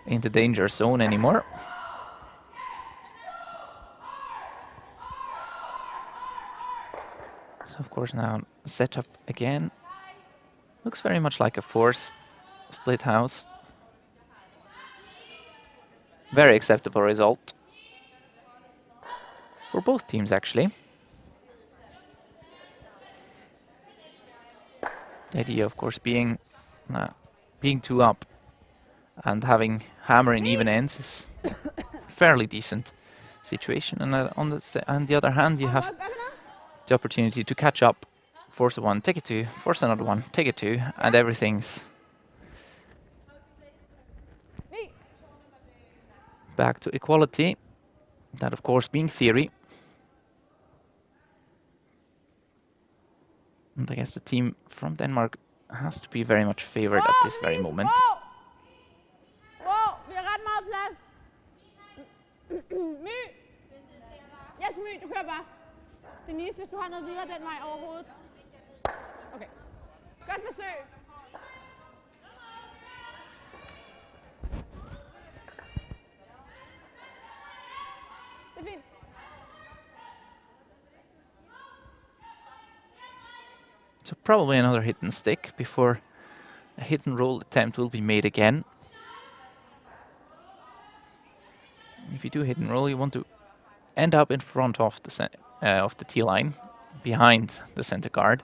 in the danger zone anymore. So of course now setup again. Looks very much like a force split house. Very acceptable result for both teams, actually. The idea, of course, being 2 up and having hammer in even ends is a fairly decent situation. And on the other hand, you have the opportunity to catch up, force a 1, take it 2, force another 1, take it 2, and everything's back to equality. That, of course, being theory. And I guess the team from Denmark has to be very much favored at this very moment. Vi har ret meget plads. My. Yes, My, du kører bare. Denise, hvis du har noget videre den vej overhovedet. Okay. Godt forsøg. Det er fint. So probably another hit and stick before a hit and roll attempt will be made again. If you do hit and roll, you want to end up in front of the tee line, behind the center guard.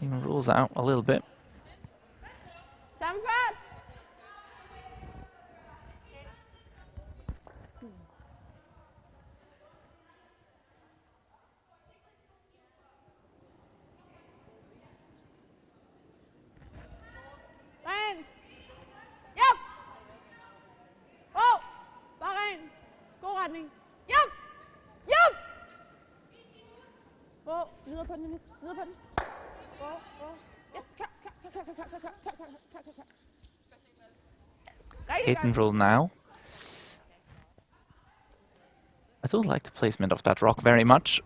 Even rolls out a little bit. Hit and roll now. I don't like the placement of that rock very much.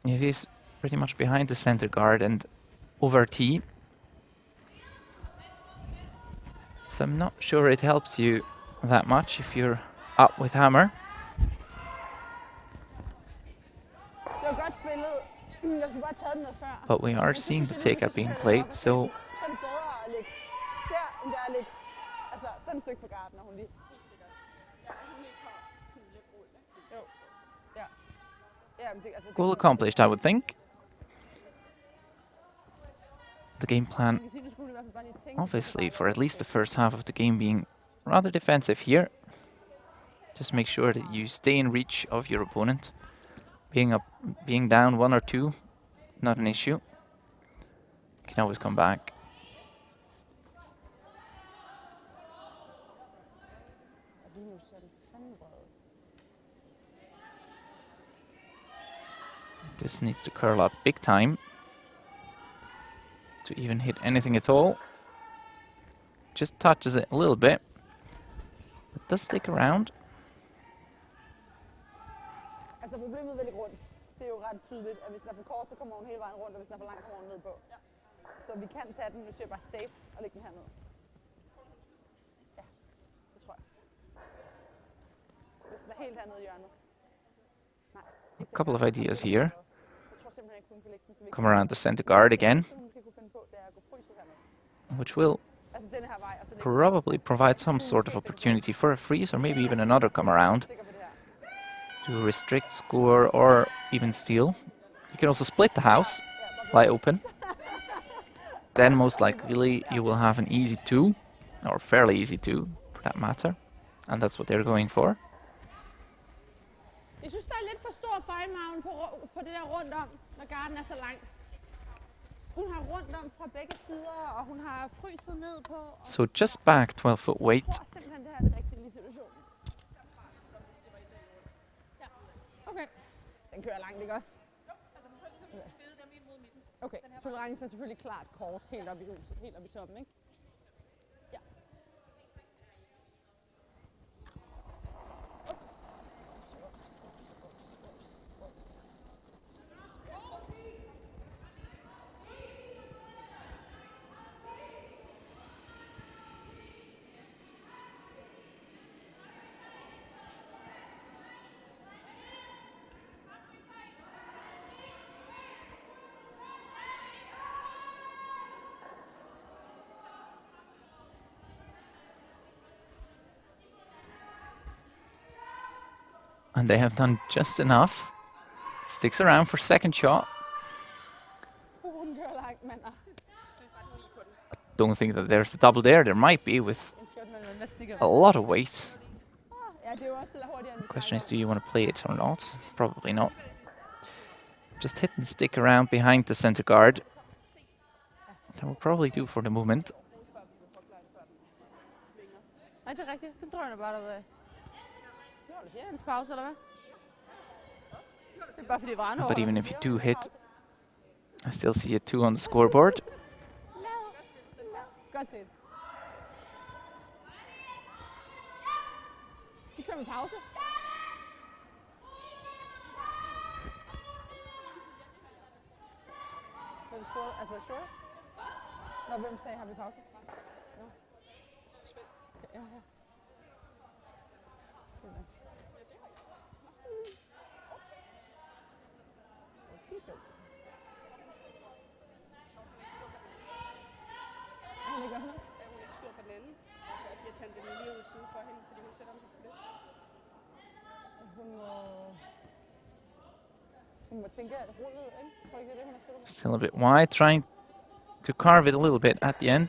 It is pretty much behind the center guard and over tee. So I'm not sure it helps you that much if you're up with hammer. But we are seeing the take-up being played, so goal accomplished, I would think. The game plan, obviously, for at least the first half of the game being rather defensive here. Just make sure that you stay in reach of your opponent. Being down 1 or 2, not an issue. You can always come back. This needs to curl up big time to even hit anything at all. Just touches it a little bit. It does stick around. Altså problemet ved rundt, det er jo ret tydeligt, at hvis den er for kort, så kommer hun hele vejen rundt, og hvis den er for lang, kommer hun ned på. Så vi kan tage den, nu siger jeg bare safe, og lægge den her ned. Ja, det tror jeg. Hvis den er helt hernede i hjørnet. Nej. A couple of ideas here. Come around the center guard again, which will Altså den her vej, og så lægger probably provide some sort of opportunity for a freeze or maybe even another come around stikker på det her. to restrict score or even steal. You can also split the house, lie open. Then most likely you will have an easy 2, or fairly easy 2 for that matter. And that's what they're going for. Jeg synes, der er lidt for stor fejlmargen på det der rundt om, når garden er så lang. Hun har rundt om fra begge sider, og hun har fryset ned på. So just back 12 foot weight. Jeg tror simpelthen, det her er det rigtige i situationen. Ja, okay. Den kører langt, ikke også? Jo, altså den kører ligesom spillet dem ind mod midten. Okay, tolerancen er selvfølgelig klart kort, helt op i huset, helt op i toppen, ikke? Ja. And they have done just enough. Sticks around for second shot. Hun kører langt, mand. Don't think that there's a double there. There might be with a lot of weight. Ja, det er jo også hurtigere end The question is, do you want to play it or not? Probably not. Just hit and stick around behind the center guard. That will probably do for the moment. Nej, det er rigtigt. Den tror jeg bare derude. Det er hans pause, eller hvad? Det er bare fordi Wrana. But even if you do hit, I still see a 2 on the scoreboard. Godt set. De kører med pause. Hvem scorede? Altså short? Nå, hvem sagde, har vi pause? Nå. Okay, ja, ja. Han ligger her. Ja, hun er ikke stor på den anden. Jeg siger, at han den lige ud siden for hende, fordi hun sætter ham på det. Hun må tænke, at rullet, ikke? Tror ikke, det er det, hun har spillet med? Still a bit wide, trying to carve it a little bit at the end.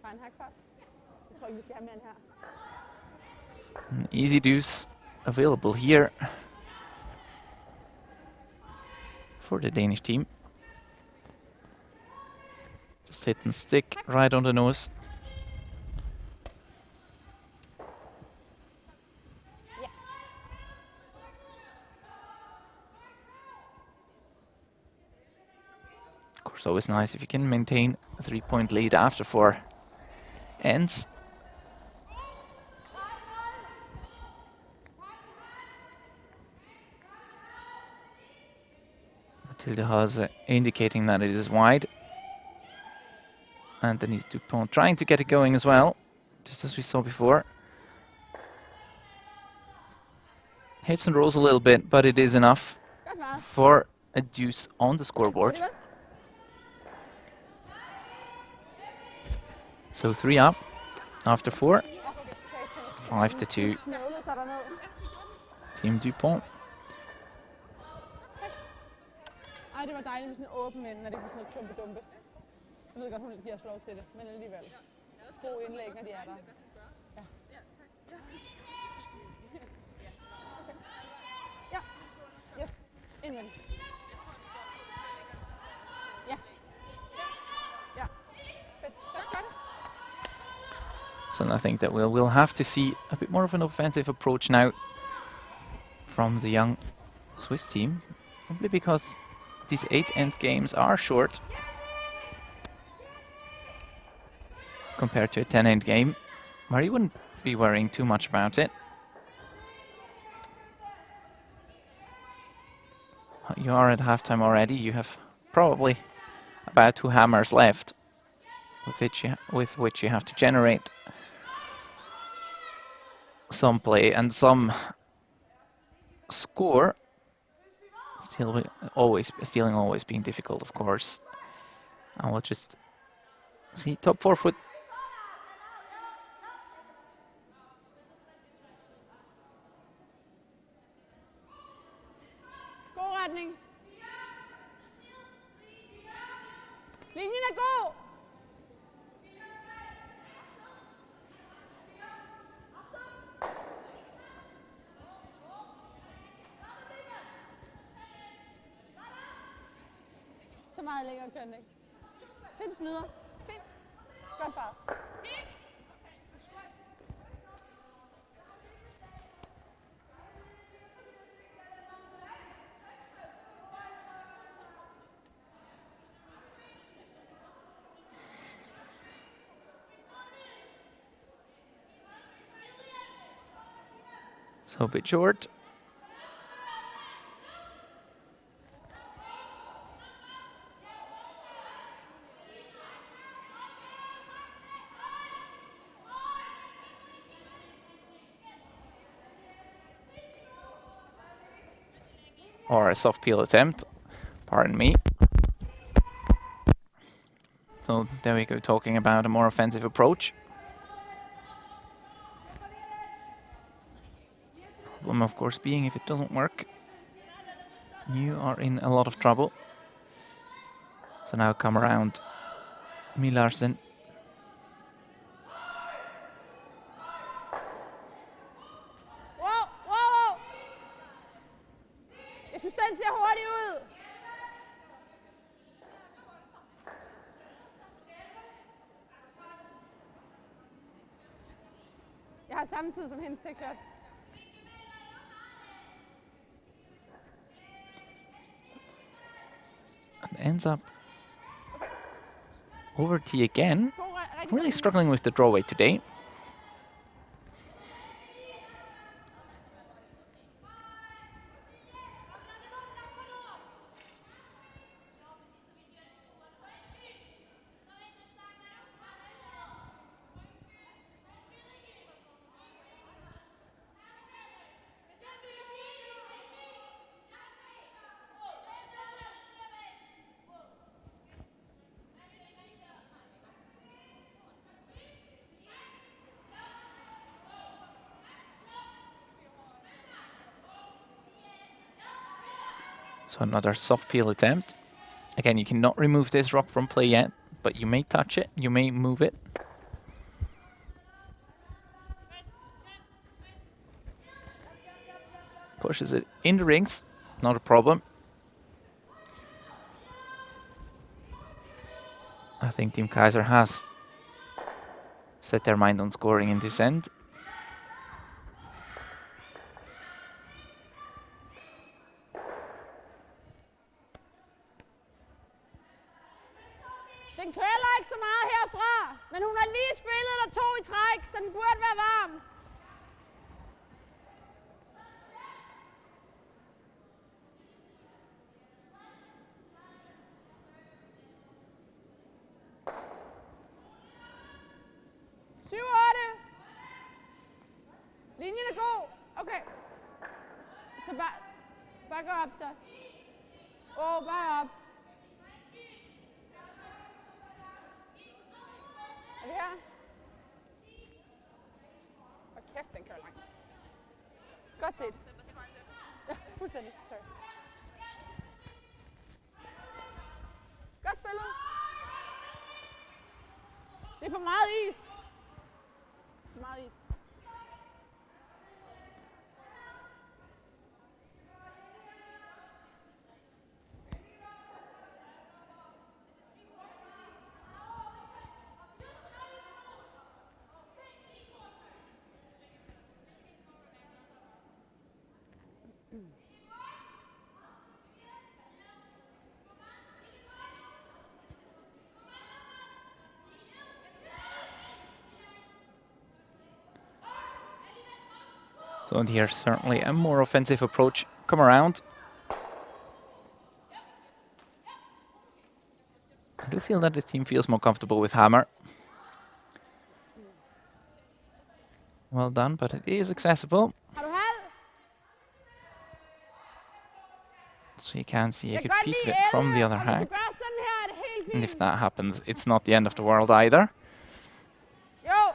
Bare en hak fast. Jeg tror ikke, vi skal have mere end her. An easy deuce available here for the Danish team. Just hit and stick right on the nose. Yeah. Of course, always nice if you can maintain a 3-point lead after 4 ends. Matilda Hase indicating that it is wide. And Denise Dupont trying to get it going as well, just as we saw before. Hits and rolls a little bit, but it is enough for a deuce on the scoreboard. So 3 up after 4. 5-2. Team Dupont. Ej, det var dejligt med sådan en åben ende, når det ikke var sådan noget tumpe-dumpe. Jeg ved godt, hun giver os lov til det, men alligevel. Gode indlæg, når de er der. Ja. Okay. Ja. Yes. Indvendigt. Ja. Ja. Fedt. Lad os gøre det. So I think that we'll have to see a bit more of an offensive approach now from the young Swiss team, simply because these 8-end games are short compared to a 10-end game, where you wouldn't be worrying too much about it. You are at halftime already. You have probably about 2 hammers left with which you have to generate some play and some score. Stealing always being difficult, of course. And we'll just See, top forefoot. God retning. Linjen er god. Så meget længere kører den ikke. Find snyder. Find. Godt fart. So a bit short. Or a soft peel attempt, pardon me. So there we go, talking about a more offensive approach. Problem of course being if it doesn't work, you are in a lot of trouble. So now come around Milarsen. Wow. Jeg synes, den ser hurtig ud. Jeg har samme tid som hendes take shot. And ends up over tee again. Really struggling with the draw weight today. So another soft peel attempt. Again, you cannot remove this rock from play yet, but you may touch it, you may move it. Pushes it in the rings, not a problem. I think Team Keiser has set their mind on scoring in this end. Den køler ikke så meget herfra, men hun har lige spillet der 2 i træk, så den burde være varm. Linjen er god. Okay. Så bare gå op så. Bare op. Er vi her? Og kæft, den kører langt. Godt set. Ja, fuldstændig. Sorry. Godt spillet. Det er for meget is. For meget is. So here's certainly a more offensive approach. Come around. I do feel that this team feels more comfortable with hammer. Well done, but it is accessible. So you can see a good piece of it from the other hack. And if that happens, it's not the end of the world either. Jo!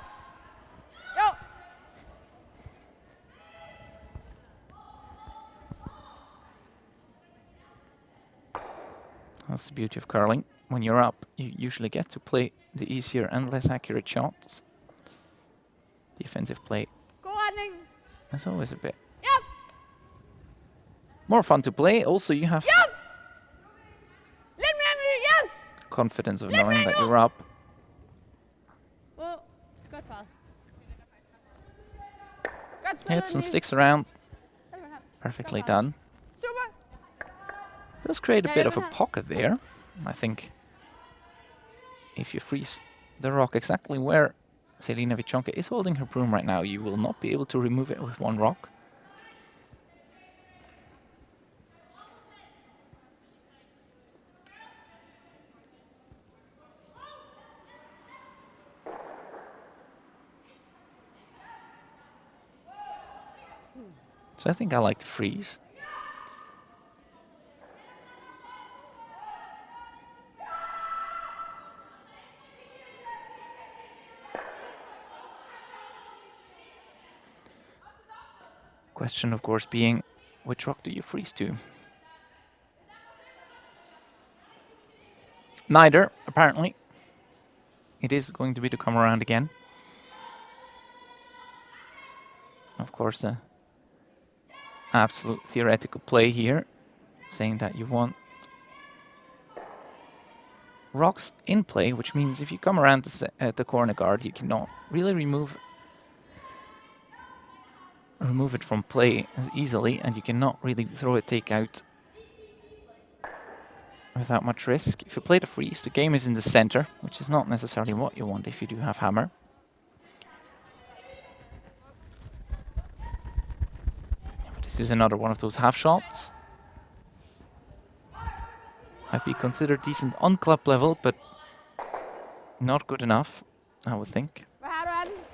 Jo! That's the beauty of curling. When you're up, you usually get to play the easier and less accurate shots. Defensive play God retning! is always a bit Yep! more fun to play. Also, you have Yep! Lidt mere med, yes! confidence of knowing that you're up. Godt faret. Godt spillet, Hits and Niels. sticks around. Velkommen her. Perfectly done. Super! Does create a Yeah, bit of a yeah. pocket there. I think if you freeze the rock exactly where Selina Vichonka is holding her broom right now, you will not be able to remove it with one rock. So I think I like to freeze. Question, of course, being which rock do you freeze to? Neither, apparently. It is going to be to come around again. Of course, the absolute theoretical play here, saying that you want rocks in play, which means if you come around the corner guard, you cannot really remove it from play as easily, and you cannot really throw a takeout without much risk. If you play the freeze, the game is in the center, which is not necessarily what you want if you do have hammer. But this is another one of those half shots. Might be considered decent on club level, but not good enough, I would think. Hvad har du af den?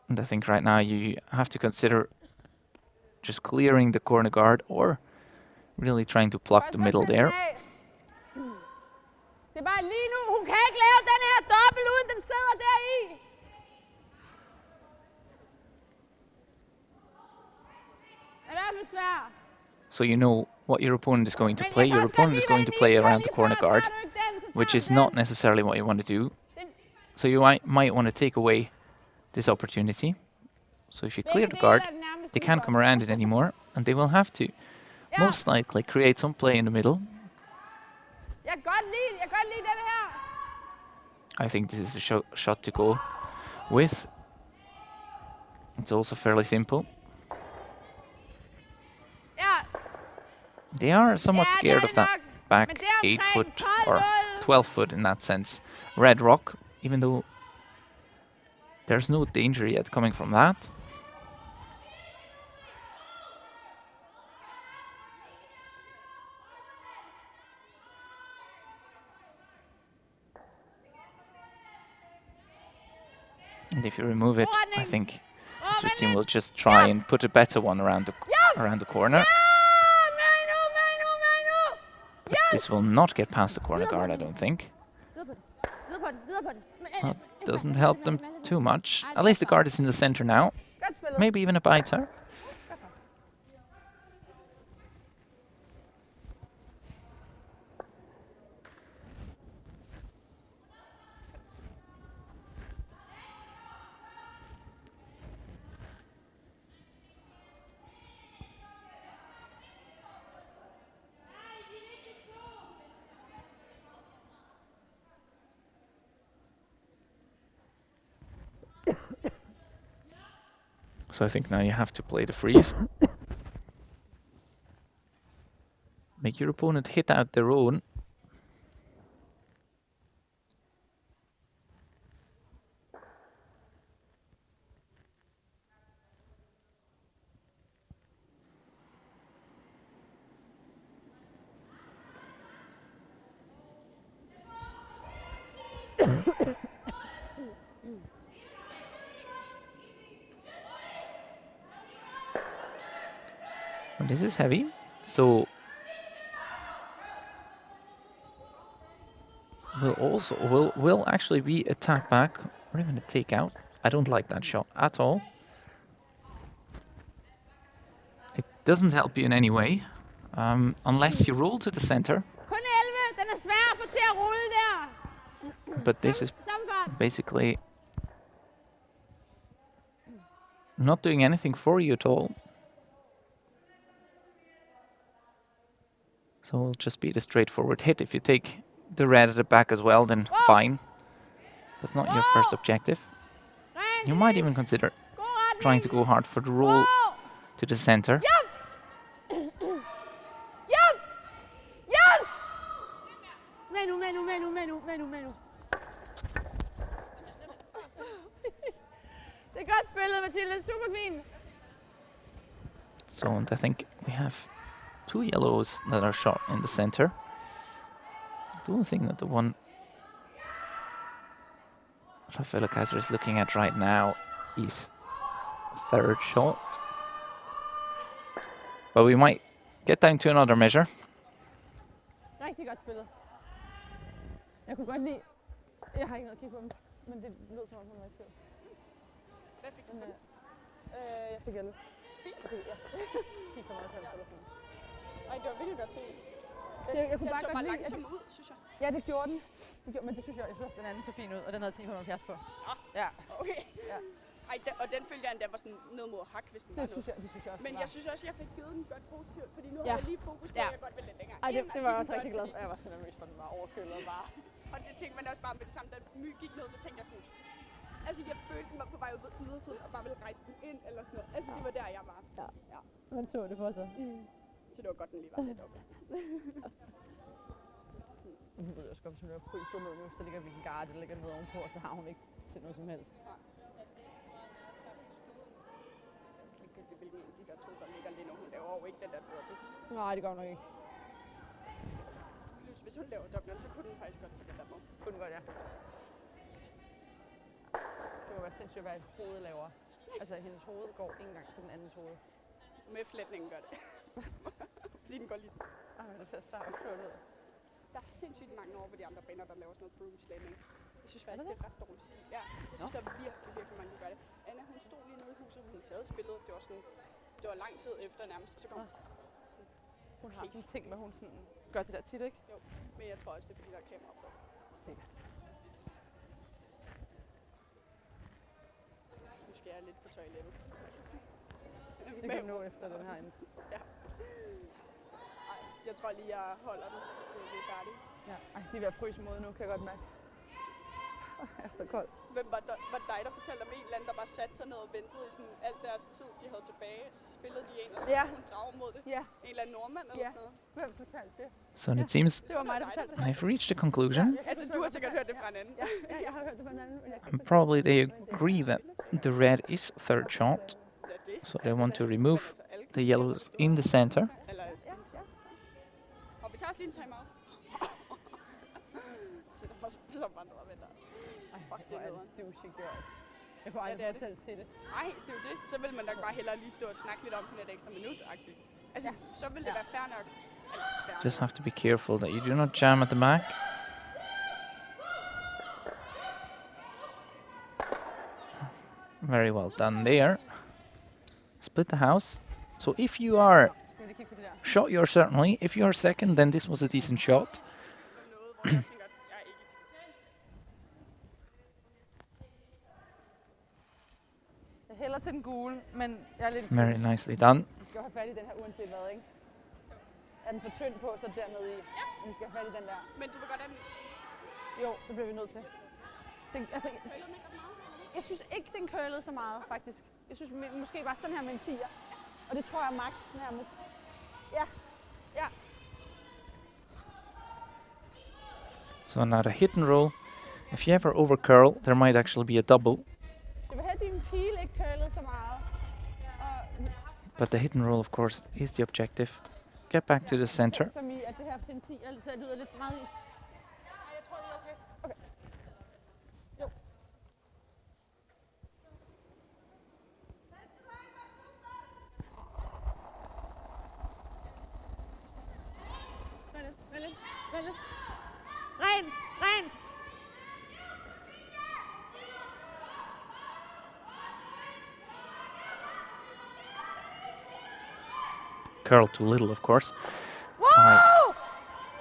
And I think right now you have to consider just clearing the corner guard or really trying to pluck the middle there. Det er bare lige nu, hun kan ikke lave den her dobbelt, uden den sidder deri. Det er i hvert fald svært. So you know what your opponent is going to play. Your opponent is going to play around the corner guard, which is not necessarily what you want to do. So you might want to take away this opportunity. So if you clear the guard, they can't come around it anymore, and they will have to most likely create some play in the middle. Jeg kan godt lide den her. I think this is the shot to go with. It's also fairly simple. Ja, They are somewhat Yeah, scared no, of that no, back but they're 8 foot playing or 12 foot in that sense. Red rock, even though there's no danger yet coming from that. And if you remove it, I think this team will just try and put a better one around the corner. But this will not get past the corner guard, I don't think. That doesn't help them too much. At least the guard is in the center now. godt spillet. Maybe even a biter. So I think now you have to play the freeze. Make your opponent hit out their own. So this is heavy. So will actually be a tap back or even a takeout. I don't like that shot at all. It doesn't help you in any way, unless you roll to the center. Kun 11, den er svær at få til at rulle der. But this is Samme fart. basically not doing anything for you at all. So it'll just be the straightforward hit. If you take the red at the back as well, then fine. That's not your first objective. You might even consider trying to go hard for the roll to the center. Yep! Yep! Yes! Manu. Det er godt spillet, Mathilde. Super fint. So, and I think we have 2 yellows that are shot in the center. I don't think that the one Rafael Keiser is looking at right now is third shot. But we might get down to another measure. Rigtig godt spillet. Jeg kunne godt lide... Jeg har ikke noget at kigge på dem, men det lød som om han var i tvivl. Hvad fik du? Jeg fik 11. Ja. 10 for meget eller sådan. Ej, det var virkelig godt set. Jeg kunne Den bare så godt bare lide, langsom ud, synes jeg. Ja, det gjorde den. Men det synes jeg også, den anden så fin ud, og den havde 10 på 70 på. Ja. Okay. Ja. Ej, og den følte jeg endda var sådan ned mod hak, hvis den var noget. Det synes jeg også. Men jeg synes også, jeg fik givet den godt positivt, fordi nu Ja. havde jeg lige fokus på, at jeg godt ville lidt længere. Ej, det var jeg også gik rigtig den glad godt, for. Jeg var så nervøs for, den var overkølet og bare... Og det tænkte man også bare med det samme, da My gik ned, så tænkte jeg sådan... Altså, jeg følte, den var på vej ud på ydersiden og bare ville rejse den ind eller sådan noget. Altså, det var der, jeg var. Ja. Man så det for sig. Så det var godt, den lige var lidt oppe. Hun ved også godt, hvis hun er pryset ned nu, så ligger vi en garde, der ligger ned ovenpå, og så har hun ikke til noget som helst. Det er ligegyldigt, hvilken en af de der to, der ligger lige nu. Hun laver jo ikke den der dobbelt. Nej, det gør hun nok ikke. Plus, hvis hun laver dobbelt, så kunne hun faktisk godt tage den der på. Kunne godt, ja. Det må være sindssygt, hvad et hoved laver. Altså, hendes hoved går ikke engang til den andens hoved. Med flætningen gør det. Fordi den går lige... Ej, det ser så kørt ud. Der er sindssygt mange over på de andre baner, der laver sådan noget broom slamming. Jeg synes faktisk, det er ret dårligt. Ja, jeg synes, der er virkelig mange, der gør det. Anna, hun stod lige nede i huset, hun havde spillet. Det var sådan... Det var lang tid efter nærmest, og så kom hun sådan... Hun har sådan en ting med, hun sådan gør det der tit, ikke? Jo, men jeg tror også, det er fordi, der er kamera på. Sikkert. Nu skal jeg lidt på toilettet. Det kan nå efter den her ende. Ja. Ej, jeg tror lige, jeg holder den, så vi er færdige. Ja, ej, de er ved at fryse mod nu, kan jeg godt mærke. Det er så koldt. Hvem var dig, der fortalte om en eller anden, der bare satte sig ned og ventede i sådan al deres tid, de havde tilbage? Spillede de en, og så kunne hun drage mod det? Ja. En eller anden nordmand eller sådan noget? Hvem fortalte det? So it seems Det var mig, der fortalte det. I've reached a conclusion. Altså, du har sikkert hørt det fra en anden. Ja, jeg har hørt det fra en anden. Probably they agree that the red is third shot, so they want to remove the yellows in the center. Eller, og vi tager også lige en timeout. Sætter på som andre og venter. Ej, hvor er det douche gjort. Jeg kunne aldrig få selv til det. Nej, det er jo det. Så vil man nok bare hellere lige stå og snakke lidt om den et ekstra minut-agtigt. Altså, så vil det være fair nok. Just have to be careful that you do not jam at the back. Very well done there. Split the house. So if you are shot, you're certainly. If you are second, then this was a decent shot. Jeg hælder til den gule, men jeg er lidt... Very nicely done. Vi skal have fat i den her uanset hvad, ikke? Er den for tynd på, så dernede i. Ja. Men vi skal have fat i den der. Men du vil godt have den? Jo, det bliver vi nødt til. Den, altså, jeg synes ikke, den curlede så meget, faktisk. Jeg synes måske bare sådan her med en 10'er. Og det tror jeg er max nærmest. Ja. Ja. So now the hit and roll. If you ever over curl, there might actually be a double. Jeg vil have, at din pile ikke curlede så meget. But the hit and roll, of course, is the objective. Get back to the center. Som i, at det her til en 10, så lyder lidt for meget is. Jeg tror, det er okay. Okay. Jo. curl too little, of course. Whoa!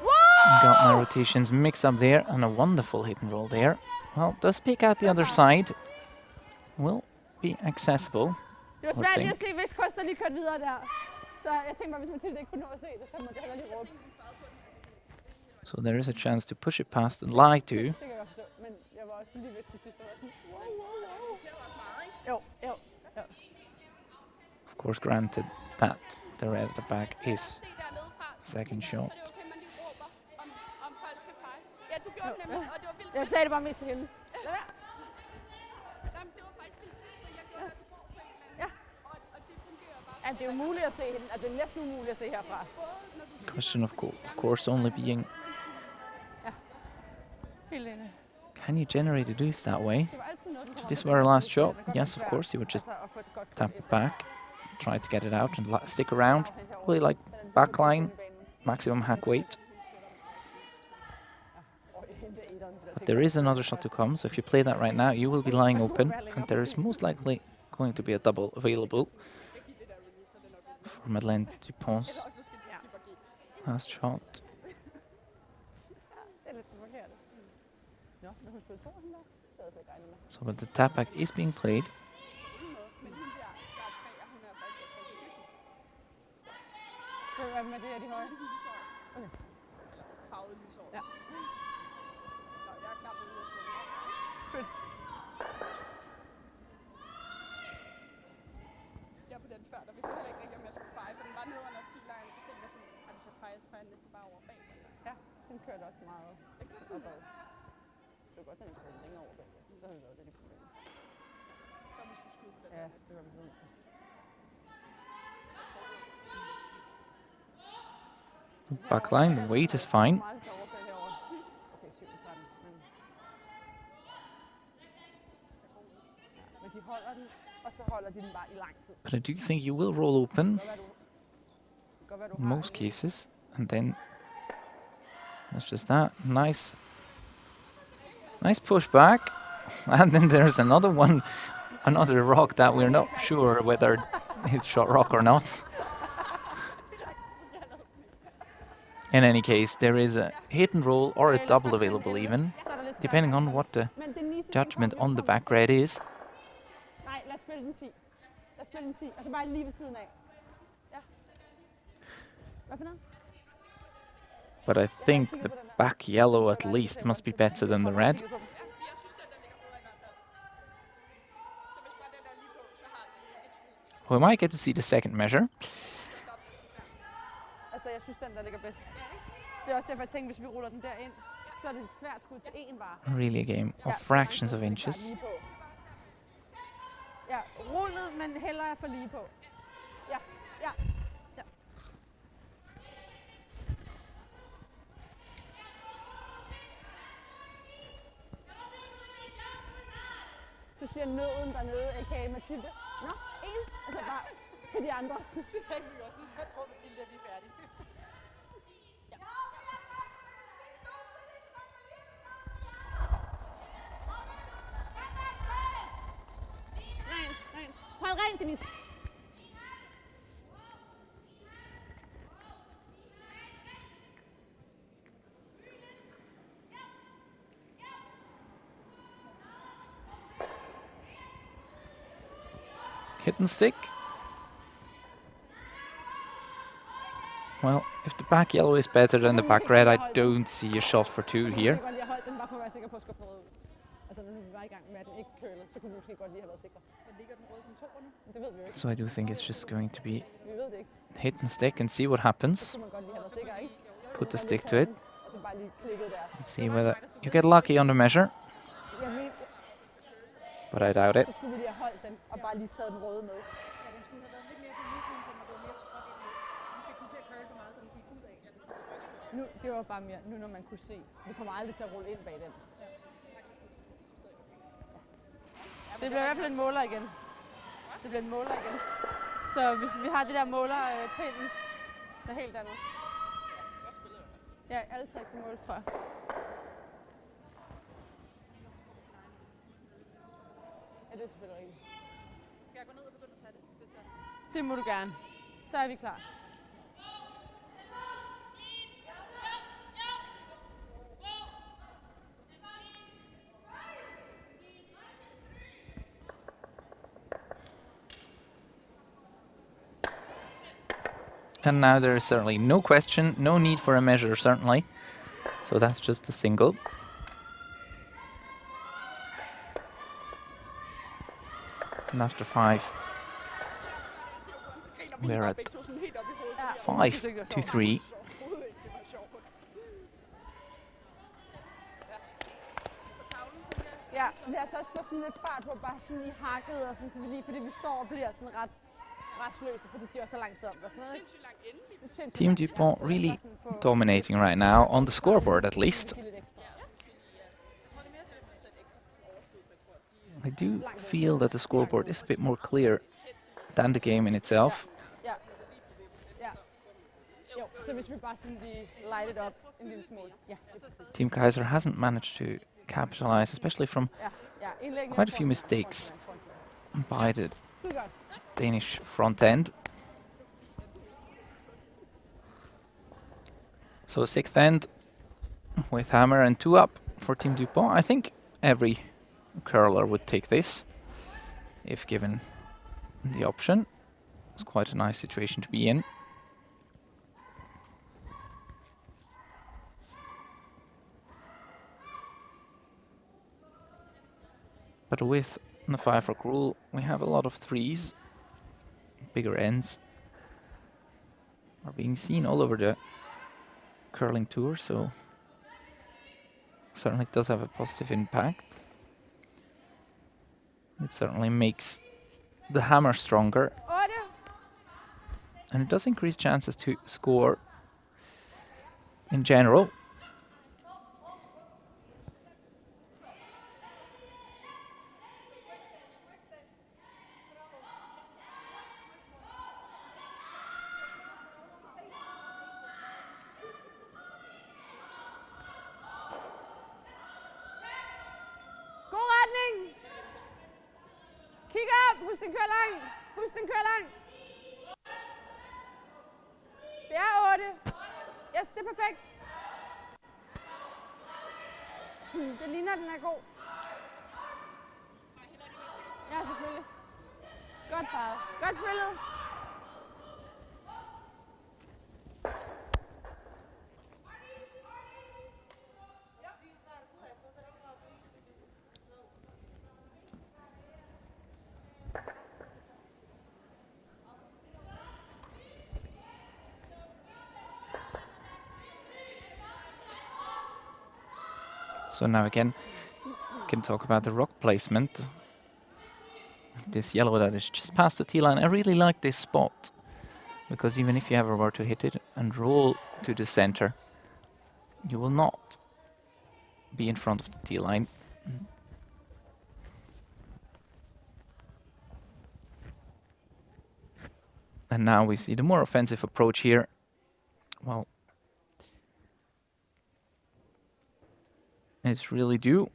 Whoa! Got my rotations mixed up there, and a wonderful hit and roll there. Well, does pick out the other side. Will be accessible. Det var svært lige at se, hvis Koster lige kørte videre der. Så jeg tænkte bare, hvis Mathilde ikke kunne nå at se det, så måtte jeg heller lige råbe. So there is a chance to push it past and lie to. Det kan jeg godt forstå, men jeg var også lige ved til sidst, og var sådan, wow. Jo. Of course, granted that the red at the back is second shot. Ja, du gjorde det nemlig, og det var vildt. Jeg sagde det bare mest til hende. Jamen, det var faktisk vildt fedt, for jeg gjorde det så godt på en eller anden. Og det fungerer bare. Ja, det er umuligt at se hende. Det er næsten umuligt at se herfra. Question of course only being, Helt enig. can you generate a deuce that way? Det var altid noget, den If kommer this med were a den last sidste, shot, det kan yes, godt of være. course, you would just Altså, at få et godt tap greb it efter. back, try to get it out and stick around. Really like backline, maximum hack weight. But there is another shot to come, so if you play that right now, you will be lying open, and there is most likely going to be a double available for Madeleine Dupont's last shot. So, but the tap back is being played. Med det er de høje. Okay. Farvet lysår. Ja. Nå, jeg er knap ude at se. Fedt. Jeg er på den før, der vidste jeg heller ikke rigtig, om jeg skulle feje, for den var nede under 10-lejen, så tænkte jeg sådan, at hvis jeg fejer, så fejer jeg næsten bare over bag. Ja, den kørte også meget opad. Det var godt, den kørte længere over bag. Så havde vi været lidt i problemet. Så vi skulle skyde på den. Ja, det var vi nødt til. Backline, the weight is fine. But I do think you will roll open in most cases, and then that's just that. Nice push back, and then there's another one, another rock that we're not sure whether it's shot rock or not. In any case, there is a hit and roll or a double available even, depending on what the judgment on the back red is. Nej, lad os spille den 10. Lad os spille den 10, altså bare lige ved siden af. Ja. Hvad for noget? But I think the back yellow at least must be better than the red. We might get to see the second measure. Altså, jeg synes, den der ligger bedst. Det er også derfor, jeg tænkte, hvis vi ruller den der ind, så er det et svært skud til en bare. Really a game of fractions of inches. Ja, rullet, men hellere for lige på. Ja. Så siger nøden dernede, a.k.a. Mathilde. Nå, en. Altså bare til de andre. Det tænkte vi også, så jeg tror, Mathilde, at vi er færdige. Hold rent, Denise. Hit and stick. Well, if the back yellow is better than the back red, I don't see a shot for two here. So I do think it's just going to be hit and stick and see what happens. Put the stick to it. And see whether you get lucky on the measure. But I doubt it. Nu, det var bare mere, nu når man kunne se. Vi kommer aldrig til at rulle ind bag den. Det bliver i hvert fald en måler igen. Det bliver en måler igen. Så hvis vi har det der målerpinden, der er helt andet. Ja, alle tre skal måles, tror jeg. Ja, det er selvfølgelig rigtigt. Skal jeg gå ned og begynde at tage det? Det må du gerne. Så er vi klar. And now there is certainly no question, no need for a measure, certainly. So that's just a single. And after 5, we're at 5-3. Ja, lad os også få sådan lidt fart på, bare sådan i hakket og sådan, fordi vi står og bliver sådan ret restløse, fordi de er så lang tid om det. Sådan, Team Dupont really dominating right now, on the scoreboard at least. I do feel that the scoreboard is a bit more clear than the game in itself. Ja. Jo, så hvis vi bare sådan lige light it up en lille smule. Ja. Team Keiser hasn't managed to capitalize, especially from quite a few mistakes by the Danish front end. So 6th end with hammer and 2 up for Team Dupont. I think every curler would take this if given the option. It's quite a nice situation to be in. But with the 5-rock rule, we have a lot of 3s, bigger ends are being seen all over the curling tour, so certainly does have a positive impact. It certainly makes the hammer stronger, and it does increase chances to score in general. Husk den kører lang! Husk den kører lang! Det er 8. Yes, det er perfekt. Det ligner, den er god. Ja, selvfølgelig. Godt faret. Godt spillet. So now again, we can talk about the rock placement. This yellow that is just past the T-line. I really like this spot, because even if you ever were to hit it and roll to the center, you will not be in front of the T-line. And now we see the more offensive approach here. Well, it's really due.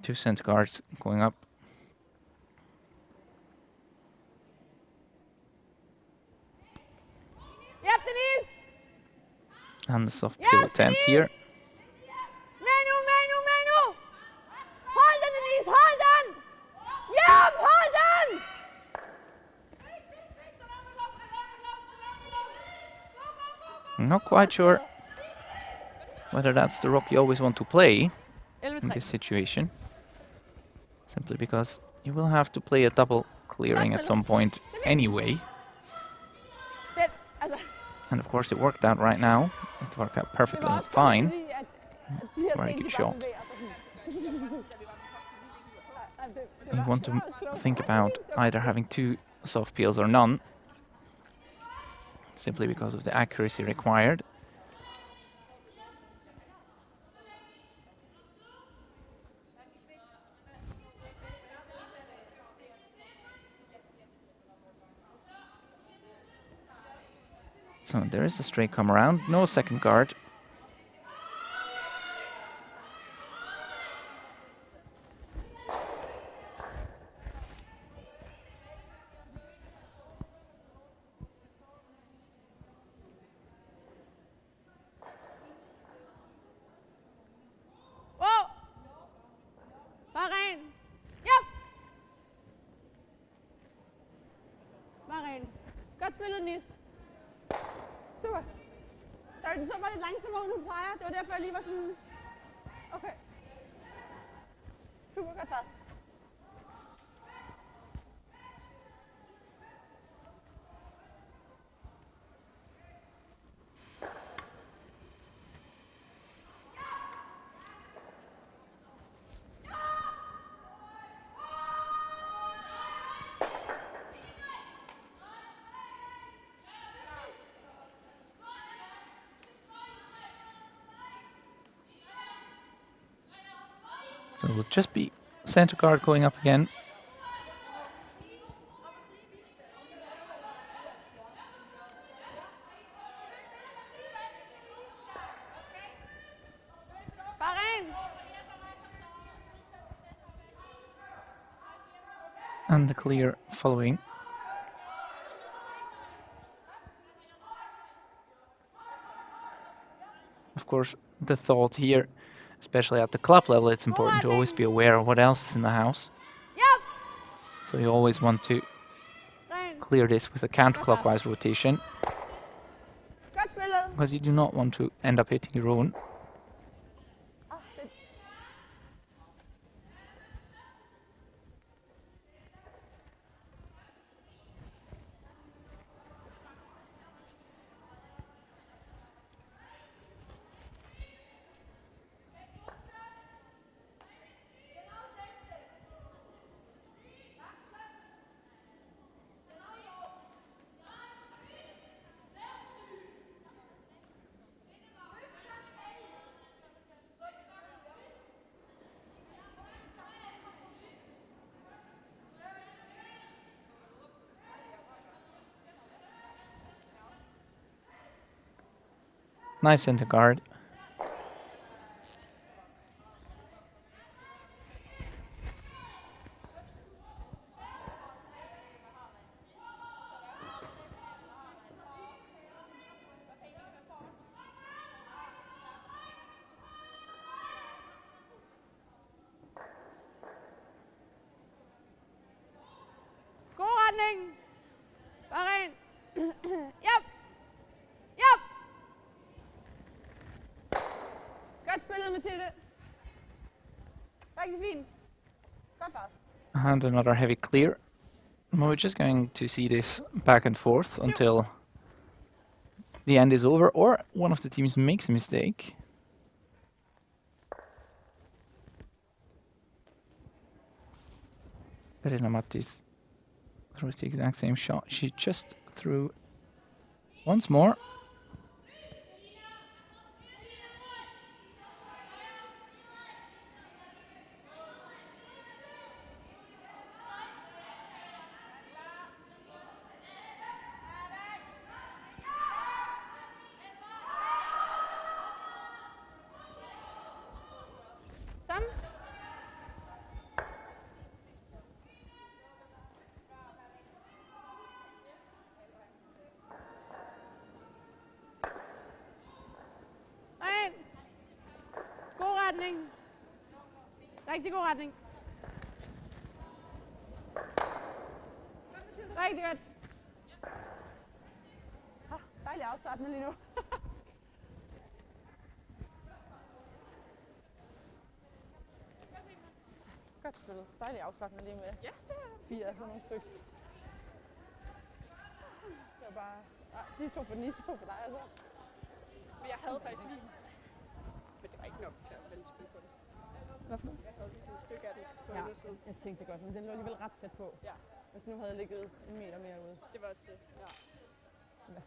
2 center guards going up. Yep, Denise! And the soft peel attempt here. Manu! Hold den, Denise! Hold den! Yep, hold den! I'm not quite sure whether that's the rock you always want to play in this situation. Simply because you will have to play a double clearing at some point anyway. And of course it worked out right now. It worked out perfectly fine. Very good shot. You want to think about either having 2 soft peels or none, simply because of the accuracy required. So there is a straight come around, no second guard. Wow! Bahrain! Yep! Bahrain. Godt spillet, Nis. Super. Sorry, den så bare lidt langsomt ud, den plejer. Det var derfor, jeg lige var sådan... Okay. Super, godt taget. So it will just be center guard going up again. And the clear following. Of course, the thought here, especially at the club level, it's important to always be aware of what else is in the house. Yep. So you always want to clear this with a counterclockwise rotation, because you do not want to end up hitting your own. Nice center guard. God retning. Bare ren. Yep. Yep. Godt spillet, Mathilde. Rigtig fint. Godt bare. And another heavy clear. We're just going to see this back and forth until the end is over, or one of the teams makes a mistake. Verena Mattis throws the exact same shot she just threw once more. Rigtig god retning. Rigtig godt. Dejlig afstartende lige nu. Godt spillet. Dejlig afslappende lige med. Ja, det er 4 af sådan nogle stykker. Det var bare... de to for Denise, 2 for dig altså. Men jeg havde faktisk lige... Men det var ikke nok til at vælge spil på det. Hvorfor? Jeg havde lige sådan et stykke af den på indersiden. Jeg tænkte godt, men den lå alligevel ret tæt på. Ja. Hvis nu havde ligget en meter mere ude. Det var også det, ja.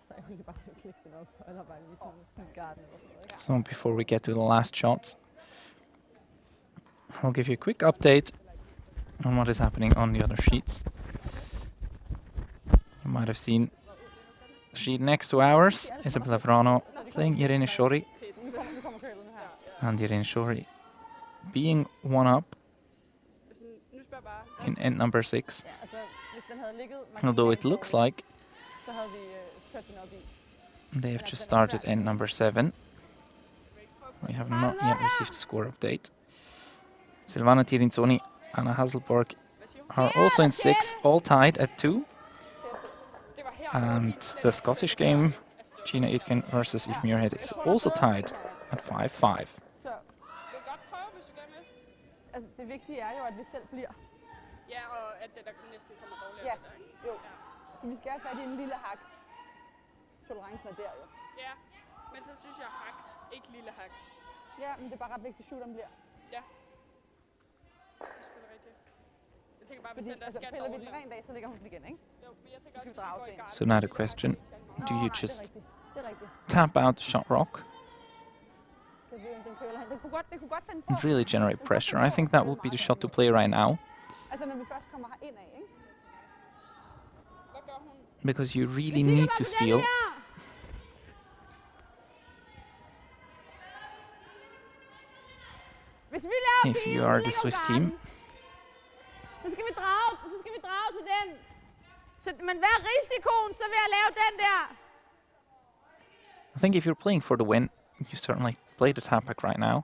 Så jeg ville bare klikke den op, eller bare lige sådan garden eller sådan noget. So before we get to the last shots, I'll give you a quick update on what is happening on the other sheets. You might have seen the sheet next to ours, Isabella Wrana playing Irene Shori, and Irene Shori being one up in end number 6. Although it looks like they have just started end number 7. We have not yet received a score update. Silvana Tirinzoni and Hasselborg are also in 6, all tied at 2. And the Scottish game Gina Aitken versus Eve Muirhead is also tied at 5-5. Så Du kan godt prøve, hvis du gerne vil. altså, det vigtige er jo, at vi selv bliver. Ja, og at det der næsten kommer dårligere. Ja, Der, ikke? jo. Ja. Så vi skal have fat i en lille hak. Tolerancen er der jo. Ja, men så synes jeg hak, ikke lille hak. Ja, men det er bare ret vigtigt, at shooteren bliver. Ja. Det er selvfølgelig rigtigt. Jeg tænker bare, hvis Fordi den der altså, skal piller vi den dårligere. ren dag, så ligger hun den igen, ikke? Jo, men jeg tænker Så også, skal vi hvis vi drage går i ting. gang. So now the question, do you Nej, just det er rigtigt. Det er rigtigt. tap out the shot rock Den køler hen. Det kunne godt finde på. and really generate pressure? I think that would be the shot to play right now, Altså, når vi først kommer herind af, ikke? Hvad gør hun? because you really need to steal. Hvis vi laver If pilen, you are så the ligger Swiss hun team. garden. Så skal vi drage til den. Så, men hvad er risikoen så ved at lave den der? I think if you're playing for the win, you certainly play the tap back right now.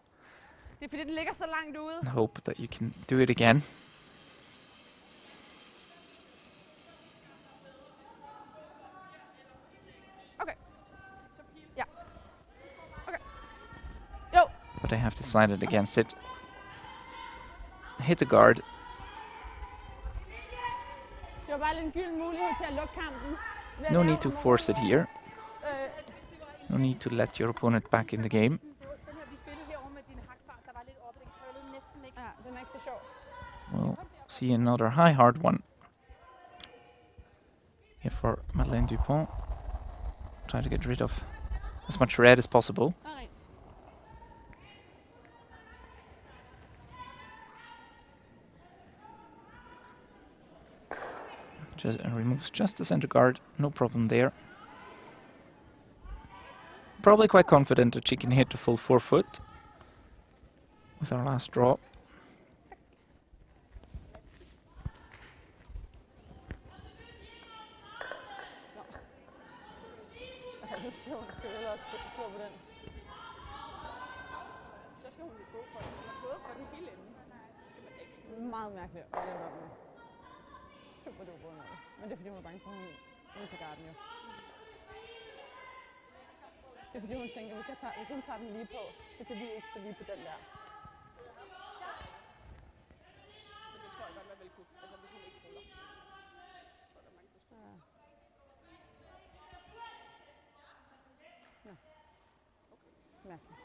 Det er fordi, den ligger så langt ude. And hope that you can do it again. Okay. Ja. Okay. Jo. But I have decided against it. Hit the guard. Det var bare lidt en gylden mulighed til at lukke kampen. No need to force it here. No need to let your opponent back in the game. Den her, vi spillede herovre med din hakfart, der var lidt oppe, den krøllede næsten ikke. Ja, den er ikke så sjov. We'll see another high hard one. Here for Madeleine Dupont. Try to get rid of as much red as possible. Nej. Just removes just the center guard, no problem there. Probably quite confident that she can hit the full 4-foot with our last draw. Du skal vel også slå på den. Så skal hun jo gå for den. Hun har gået for den hele enden. Så skal man ikke. Meget mærkeligt at lave det med. Super duper noget. Men det er fordi, hun er bange for, at hun mister garden jo. Det er fordi, hun tænker, hvis hun tager den lige på, så kan vi ikke stå lige på den der. Men det tror jeg godt, man vel kunne. Altså, hvis hun ikke ruller. Jeg tror, der er mange, der skulle. Ja. Ja. Mærkeligt.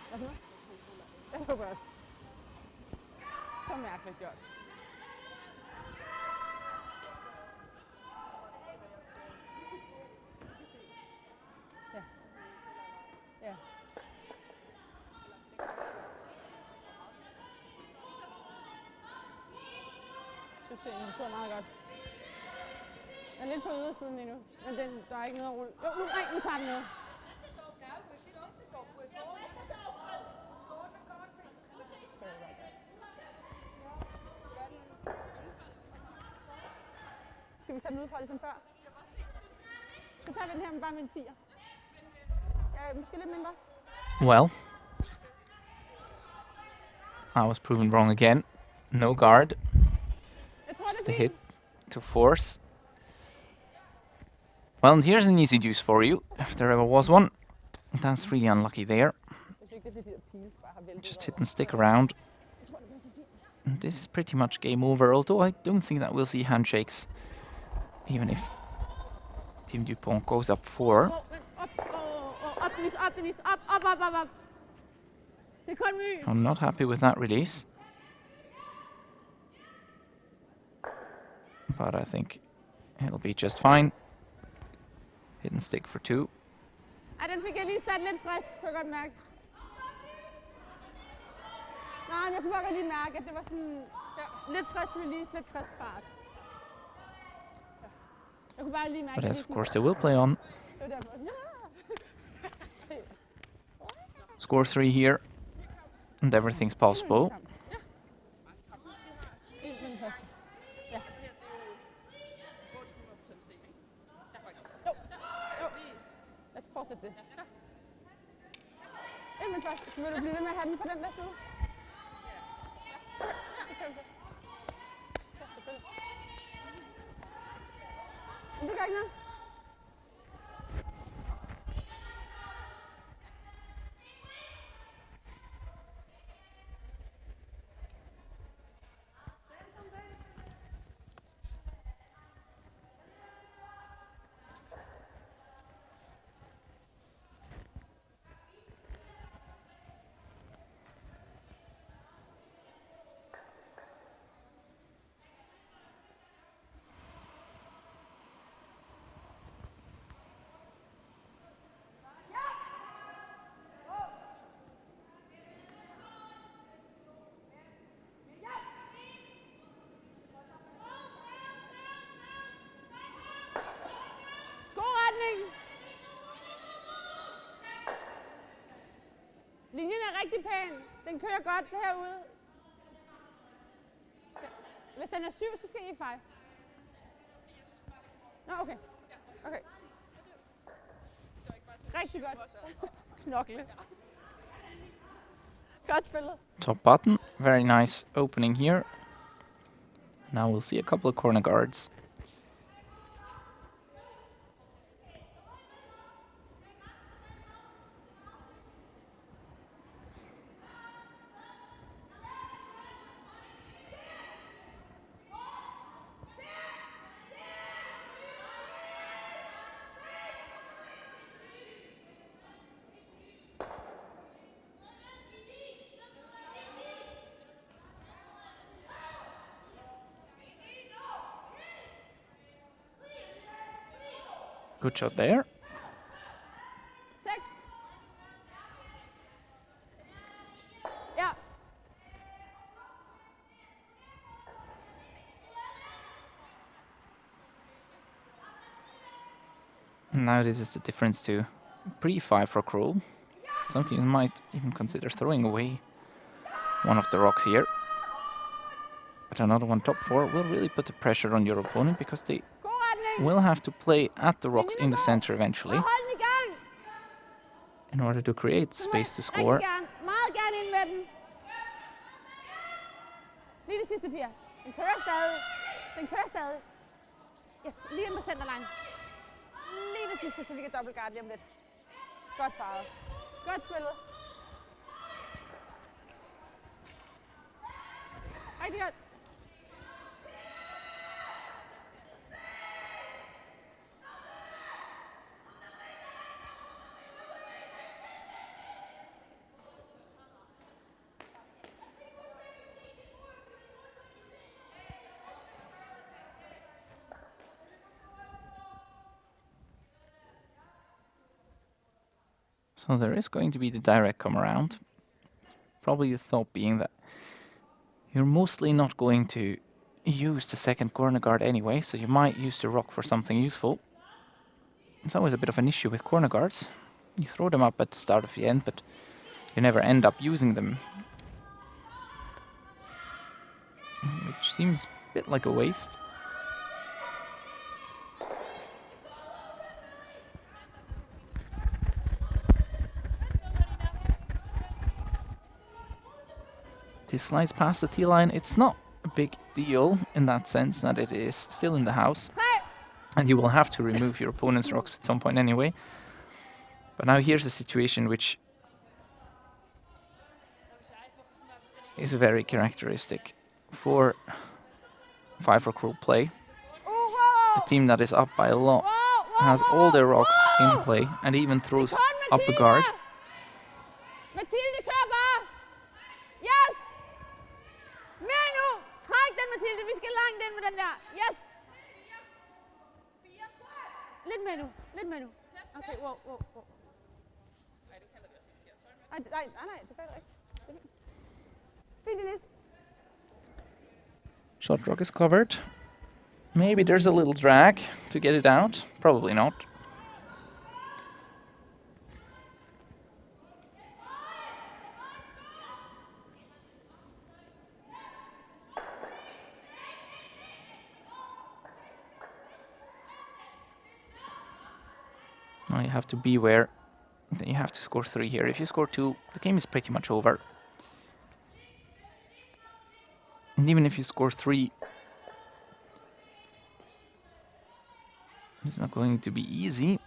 Hvad for noget? Jeg håber også. Så mærkeligt gjort. Ja. Ja. Jeg synes, den sidder meget godt. Den er lidt på ydersiden lige nu, men der er ikke noget at rulle. Jo, nu tager den noget. Sorry about that. Skal vi tage den ud fra ligesom før? Så tager vi den her med bare med en 10'er. Ja, måske lidt mindre. Well, I was proven wrong again. No guard, Jeg tror, just det a er hit fint. to force. Well, and here's an easy deuce for you, if there ever was one. That's really unlucky there. Jeg synes ikke, det er fordi, at Piles bare har væltet Just over. hit and stick around. Jeg tror, det bliver så fint. And this is pretty much game over, although I don't think that we'll see handshakes, even if Team Dupont goes up 4. Men op, Denise, op. Det er kun my. I'm not happy with that release. But I think it'll be just fine. Hit and stick for 2. Ej, den fik jeg lige sat lidt frisk, kunne jeg godt mærke. Nej, men jeg kunne bare godt lige mærke, at det var sådan lidt frisk release, lidt frisk fart. Ja. Jeg kunne bare lige mærke, But at yes, det of course, they will play on. Det var derfor. Ja. Score 3 here. And everything's possible. Lad os fortsætte det. Men først, så vil du blive ved med at have den på den der side? Okay, det kan vi så. Ja, selvfølgelig. Men det gør ikke noget. Linjen er rigtig pæn. Den kører godt herude. Hvis den er 7, så skal I feje. Nå, okay. Okay. Rigtig godt. Knokle. Godt spillet. Top button, very nice opening here. Now we'll see a couple of corner guards. Good shot there. 6. Ja. Now this is the difference to pre-5 for cruel. Some teams might even consider throwing away one of the rocks here. But another one top 4 will really put the pressure on your opponent because they will have to play at the rocks in the center eventually in order to create space to score. Meget gerne ind med den. Lige det sidste, Pia. Den kører stadig. Den kører stadig. Yes, lige ind på centerline. Lige det sidste, så vi kan dobbeltguard lige om lidt. Godt farvet. Godt spillet. Rigtig godt. So there is going to be the direct come around. Probably the thought being that you're mostly not going to use the second corner guard anyway, so you might use the rock for something useful. It's always a bit of an issue with corner guards. You throw them up at the start of the end, but you never end up using them. Which seems a bit like a waste. This slides past the T-line. It's not a big deal in that sense that it is still in the house. And you will have to remove your opponent's rocks at some point anyway. But now here's a situation which is very characteristic for 5 for cruel play. The team that is up by a lot has all their rocks in play and even throws up a guard. Mathilde, kør bare! Yes! Mere nu! Træk den, Mathilde. Vi skal langt ind med den der. Yes! Lidt mere nu. Lidt mere nu. Okay, wow. Nej, det gør det ikke. Fint, Denise. Shot rock is covered. Maybe there's a little drag to get it out. Probably not. Now you have to beware that you have to score 3 here. If you score 2, the game is pretty much over. And even if you score 3, it's not going to be easy.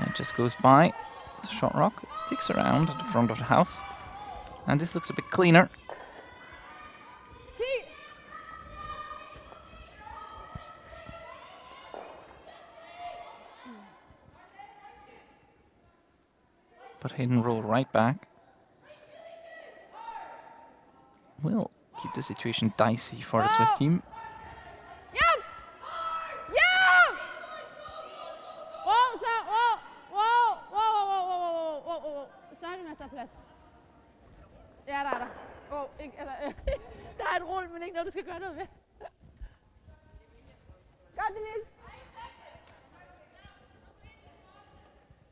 It just goes by the shot rock, sticks around at the front of the house. And this looks a bit cleaner. But hidden roll right back will keep the situation dicey for the Swiss team. Ja, der er der. Ikke, altså, der er et rull, men ikke noget, du skal gøre noget ved. Godt, Denise.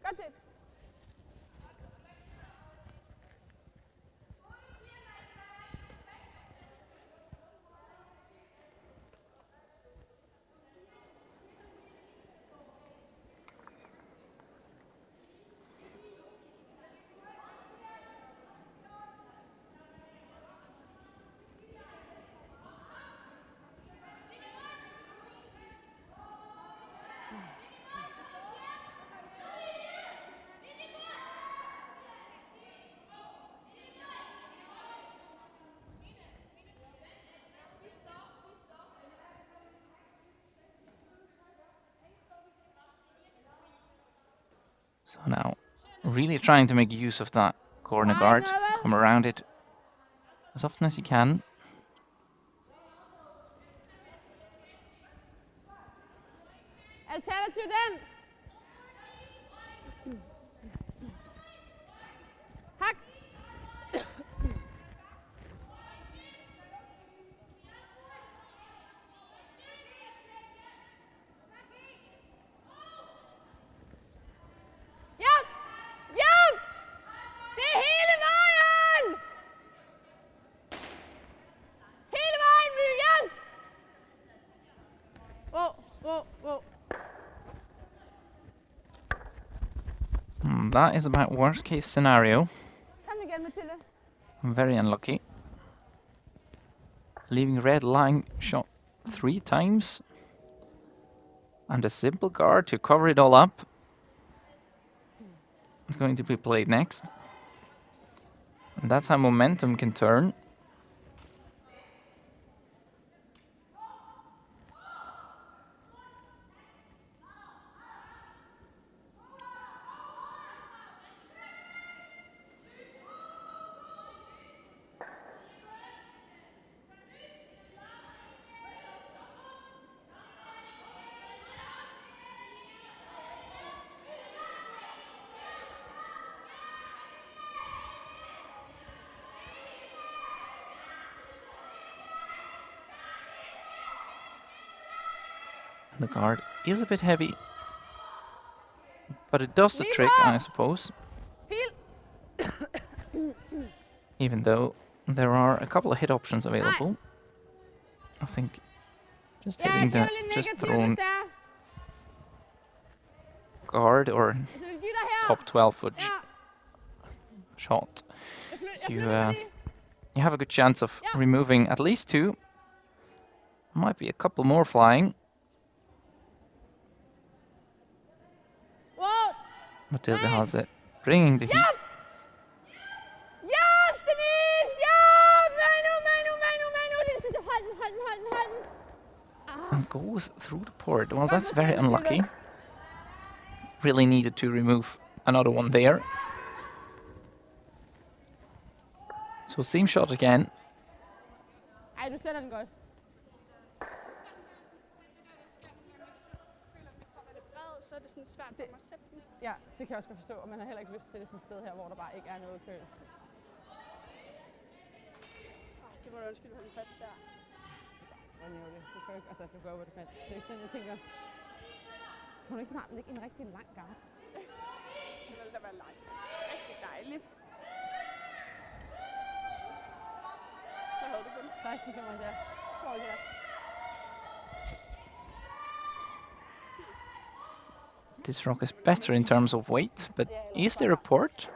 Godt set. So now, really trying to make use of that corner guard, come around it as often as you can. Alternativ den! Hak! That is about worst case scenario. Very unlucky. Leaving red line shot 3 times. And a simple guard to cover it all up is going to be played next. And that's how momentum can turn. The guard is a bit heavy, but it does the trick, I suppose. Even though there are a couple of hit options available. I think just hitting the just thrown guard or top 12-foot shot, you have a good chance of removing at least 2. Might be a couple more flying. Matilda has it, bringing the heat. Yes, Denise! Yeah! And goes through the port. Well, that's very unlucky. Really needed to remove another one there. So same shot again. Ej, du sætter den godt. Så er det sådan svært for mig at sætte den. Ja, det kan jeg også godt forstå, og man har heller ikke lyst til det sådan et sted her, hvor der bare ikke er noget køl. Det må du undskylde på den første der. Hvad nævner det? Du kan ikke, altså du gør, hvad du kan. Det er ikke sådan, jeg tænker, kan du ikke snart lægge en rigtig lang gang? Det ville da være langt. Rigtig dejligt. Hvad havde du på den? 16,75. This rock is better in terms of weight, but is there a port?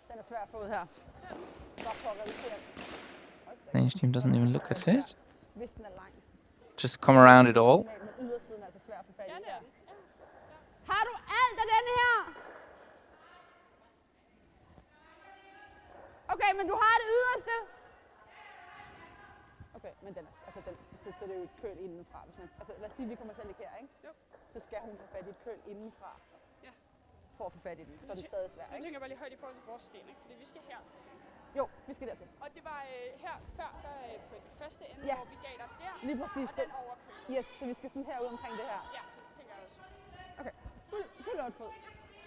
Den er svær fod her. Danish team doesn't even look at it. Hvis den er lang. Just come around it all. Men ydersiden er altså svær for fat i. Har du alt er denne her. Okay, men du har det yderste. Okay, men den er, altså så det er jo et køl indenfra. Hvis man, altså lad os sige, at vi kommer til at ligge her, ikke? Jo. Så skal hun få fat i et køl indenfra. Ja. For at få fat i den. Så er det stadig svært, Nu ikke? tænker jeg bare lige højt i forhold til vores sten, ikke? Fordi vi skal her. Jo, vi skal dertil. Og det var her før, der på den første ende, Ja. hvor vi gav dig der. Lige præcis. Og den over kølen. Yes, så vi skal sådan herud omkring det her. Ja, det tænker jeg også. Okay, fuld lort fod.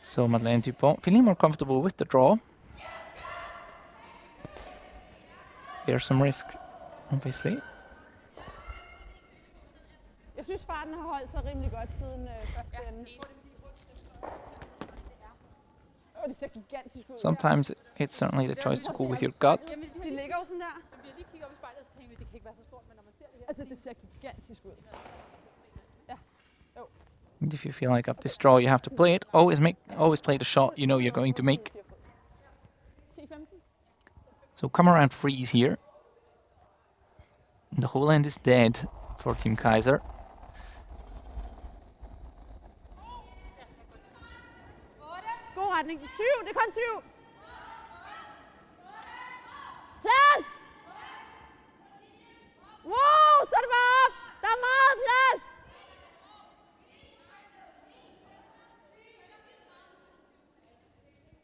So Madeleine Dupont feeling more comfortable with the draw. There's some risk, obviously. Jeg synes, farten har holdt sig rimelig godt siden første ende. Og det ser gigantisk ud. Sometimes it's certainly the choice to go with your gut. De ligger jo sådan der. Men vi lige kigger op i spejlet, så tænker vi, det kan ikke være så stort, men når man ser det her... Altså, det ser gigantisk ud. Ja, jo. And if you feel like up this draw you have to play it, always play the shot you know you're going to make. 10-15. So come around freeze here. The whole end is dead for Team Keiser. God retning. 7, det er kun 7. Plads! Wow, så er det bare op. Der er meget plads.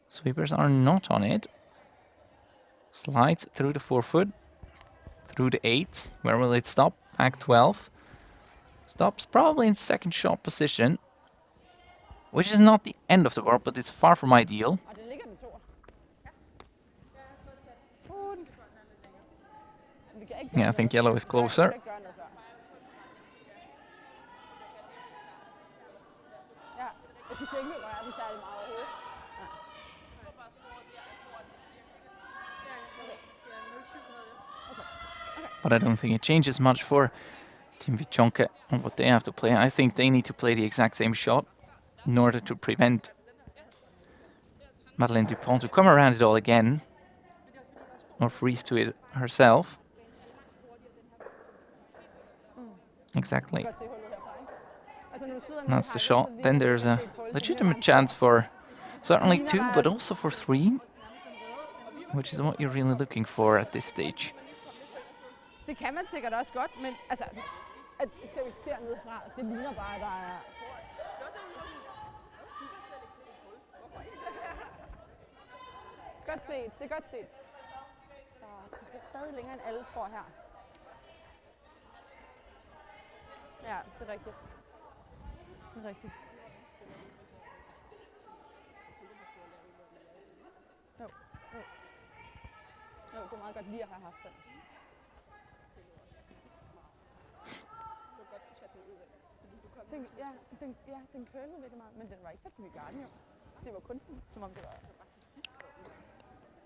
Sweepers are not on it. Slides through the 4-foot, through the 8. Where will it stop? Back 12. Stops probably in second shot position, which is not the end of the world, but it's far from ideal. Og det ligger den 2. Yeah, I think yellow is closer. Ja, jeg synes ikke, at røre den særlig meget overhovedet. But I don't think it changes much for Team Vichonka on what they have to play. I think they need to play the exact same shot in order to prevent Madeleine Dupont to come around it all again or freeze to it herself. Exactly. That's the shot. Then there's a legitimate chance for certainly 2, but also for 3, which is what you're really looking for at this stage. Det kan man sikkert også godt, men altså, at seriøst dernede fra, det ligner bare, at der er... Godt set, det er godt set. Det er stadig længere end alle tror her. Ja, det er rigtigt. Det er rigtigt. Jo, jo. Jo, det er meget godt lige at have haft den. Den curlede virkelig meget, men den var ikke rigtig garden jo. Det var kun sådan, som om det var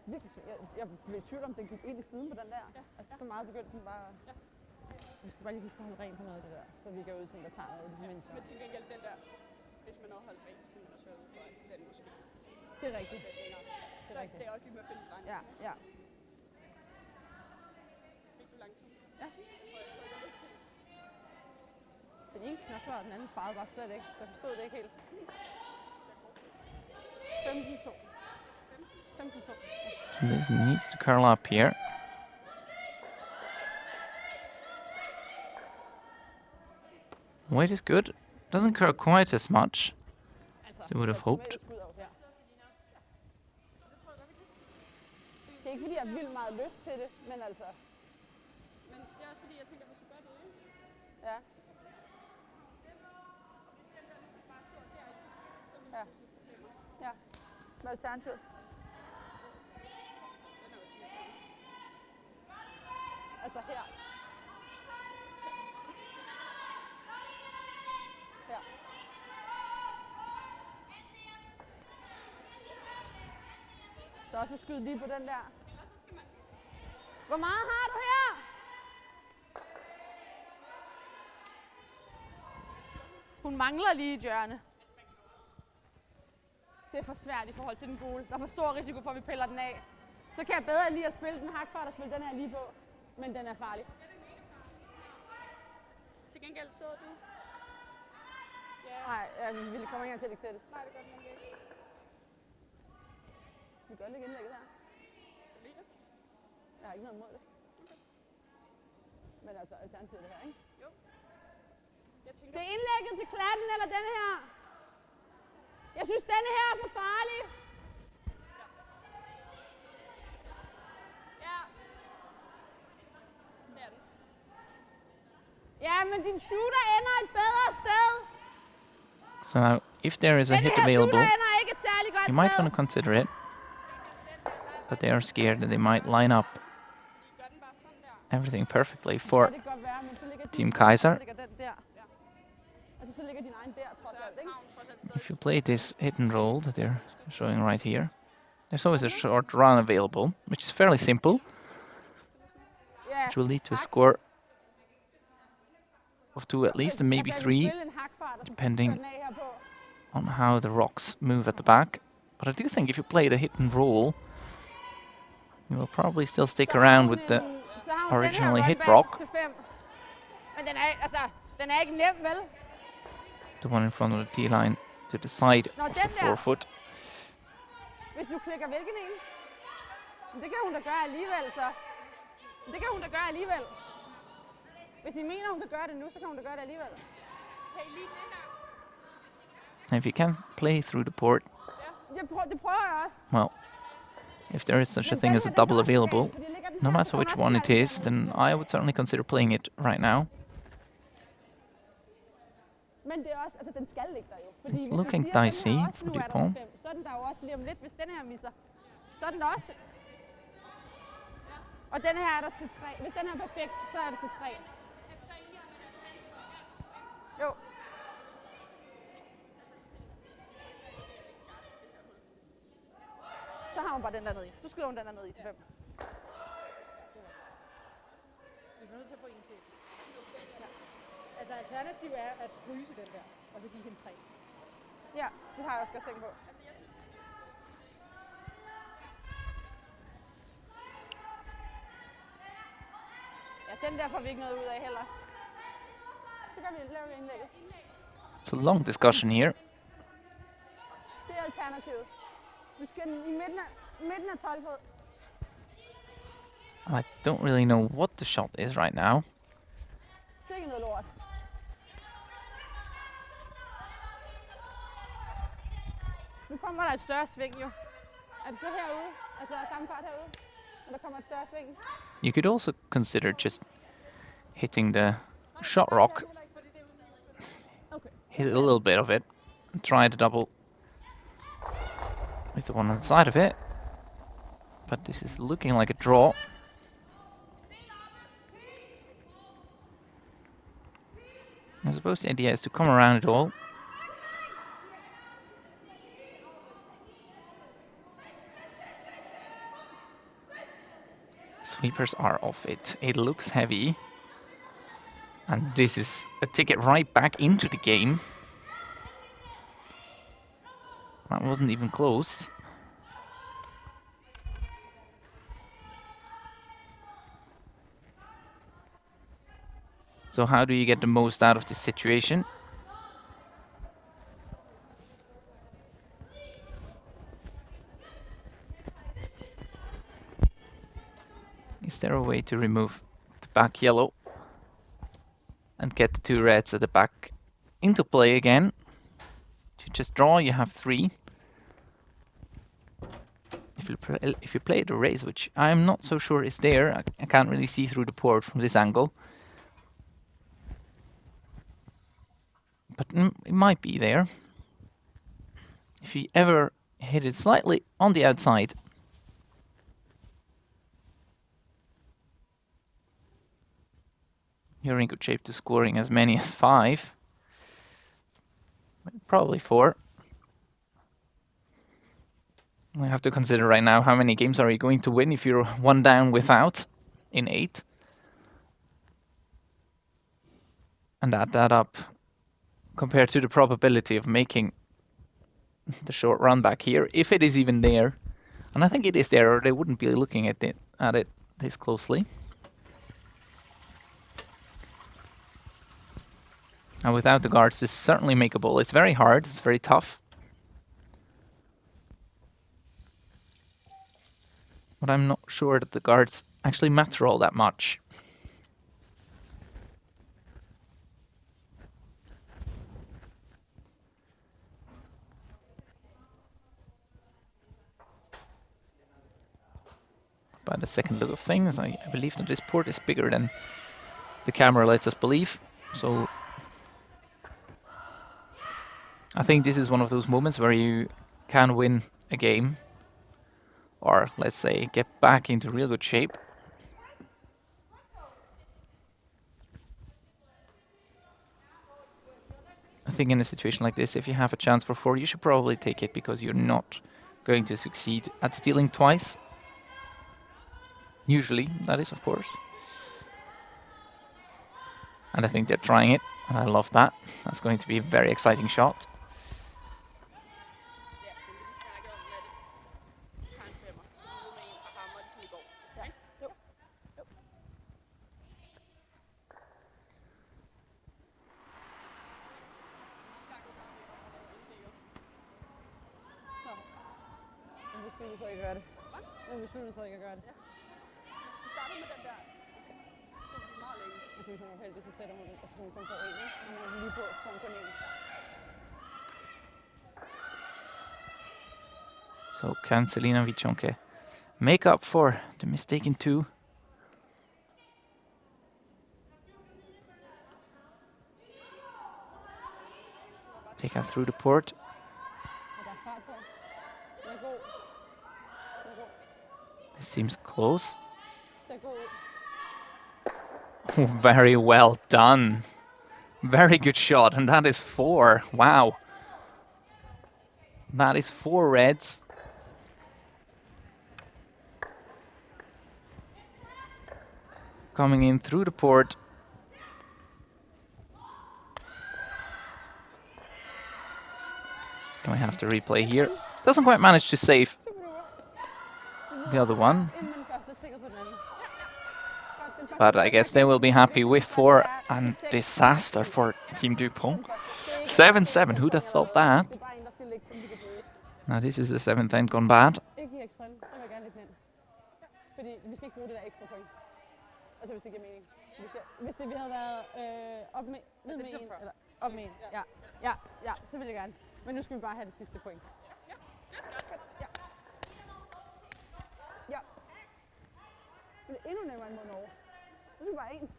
virkelig svært. Jeg blev i tvivl om, den gik ind i siden på den der. Altså så meget begyndte den bare... Vi skal bare lige huske at holde rent på noget af det der, så vi går ud og tænker, tager noget af det mennesker. Men til gengæld den der, hvis man havde holdt rent, så kunne man også have ude for den måske. Det er rigtigt. Det er rigtigt. Det er også lige med at finde drenge. Ja, ja. Fik du langsomt? Ja. Den ene knap var, den anden farvede bare slet ikke, så jeg forstod det ikke helt. 15-2. 15-2. So this needs to curl up here. Weight is good. Doesn't curl quite as much as I would have hoped. Det er ikke fordi, jeg har vildt meget lyst til det, men altså... Men det er også fordi, jeg tænker, hvis du gør det, ikke? Ja. Ja. Ja. Hvad er alternativet? Altså her. Her. Der er også skyde lige på den der. Hvor meget har du her? Hun mangler lige et hjørne. Det er for svært i forhold til den gule. Der er for stor risiko for, at vi piller den af. Så kan jeg bedre lige at spille den hakfart og spille den her lige på. Men den er farlig. Til gengæld sidder du Nej, vi kommer ikke engang til at lægge sættes. Nej, det gør det nemlig ikke. Vi gør lidt indlægget her. Rieder? Jeg har ikke noget imod det. Okay. Men altså alternativet det her, ikke? Jo. Jeg tænker... Det er indlægget til klatten eller denne her? Jeg synes, denne her er for farlig. Ja. Det er den. Ja, men din shooter ender et bedre sted. So now, if there is a hit available, Ikke et særligt godt you might sted. want to consider it. But they are scared that they might line up Vi gør den bare sådan der. everything perfectly for Ja, det kan godt være, men så ligger Team din, Keiser. Så ligger den der. Altså, så ligger din egen der, trods alt, ikke? Havn trods alt stadig. If you play this hit and roll that they're showing right here, there's always a short run available, which is fairly simple, Ja. which will lead to a score of 2 at least, and maybe Altså, 3, jeg vil spille en hakfart, og så depending køre den af her på. on how the rocks move at the back. But I do think if you play the hit and roll, you will probably still stick Så har around hun with the så har hun den her originally run hit back rock, til 5. Men den er ikke nem, vel? the one in front of the tee line, to the side Nå, of the den der. forefoot. Hvis du klikker hvilken en? Men det kan hun da gøre alligevel, så. Men det kan hun da gøre alligevel. Hvis I mener, hun kan gøre det nu, så kan hun da gøre det alligevel. Kan I lide det her? And if you can play through the port, Det prøver jeg også. well, if there is such a Men thing den as a her, den er double også gal, available, fordi ligger den no her, matter så kommer which også one den it her is, then I would certainly consider playing it right now. Men det er også, altså den skal ligge der jo. Fordi It's hvis vi looking siger, at den dicey her også for nu er der Dupont. til 5, så er den der jo også lige om lidt, hvis den her misser. Så er den der også. Og den her er der til 3. Hvis den her er perfekt, så er det til 3. Jo. Så har hun bare den der ned i. Så skyder hun den der ned i til 5. Vi er nødt til at få en til. Altså alternativ er at fryse den der, og så give hende 3. Ja, det har jeg også godt tænkt på. Ja, den der får vi ikke noget ud af heller. Så kan vi lave indlægget. It's a long discussion here. Det er alternativet. Vi skal i midten af 12 fod. I don't really know what the shot is right now. Sikke noget lort. Nu kommer der et større sving jo. Er det så herude? Altså samme fart herude? Når der kommer et større sving? You could also consider just hitting the shot rock, Okay. hit a little bit of it, and try the double with the one on the side of it. But this is looking like a draw. I suppose the idea is to come around it all. Sweepers are off it. It looks heavy. And this is a ticket right back into the game. That wasn't even close. So how do you get the most out of this situation? Is there a way to remove the back yellow and get the 2 reds at the back into play again? If you just draw, you have 3. If you play the raise, which I'm not so sure is there, I can't really see through the port from this angle. But it might be there. If you ever hit it slightly on the outside, you're in good shape to scoring as many as 5. Probably 4. We have to consider right now how many games are you going to win if you're 1 down without in 8. And add that up compared to the probability of making the short run back here, if it is even there. And I think it is there, or they wouldn't be looking at it this closely. And without the guards, this is certainly makeable. It's very hard, it's very tough. But I'm not sure that the guards actually matter all that much. By the second look of things, I believe that this port is bigger than the camera lets us believe. So I think this is one of those moments where you can win a game, or let's say get back into real good shape. I think in a situation like this, if you have a chance for 4, you should probably take it, because you're not going to succeed at stealing twice. Usually, that is, of course. And I think they're trying it, and I love that. That's going to be a very exciting shot. besluttede så ikke at gøre det. Jeg besluttede så ikke at gøre det. De starter med den der. Det skal meget længe. Altså hvis hun er heldig, så sætter hun den, og så hun kun får en, ikke? Og hun er lige på, så får hun kun en. So can Selina Vichonke make up for the mistake in 2? Take her through the port. This seems close. Very well done. Very good shot, and that is 4. Wow. That is 4 reds. Coming in through the port. And we have to replay here. Doesn't quite manage to save the other one. But I guess they will be happy with 4, and disaster for Team Dupont. 7-7, who'd have thought that? Now this is the 7th end gone bad. Altså hvis det giver mening. Hvis det vi havde været op med en, eller op med en, ja, så vil jeg gerne. Men nu skal vi bare have det sidste point. Ja, det er godt. Ja. Det er endnu nemmere end mod Norge. Nu er det bare en.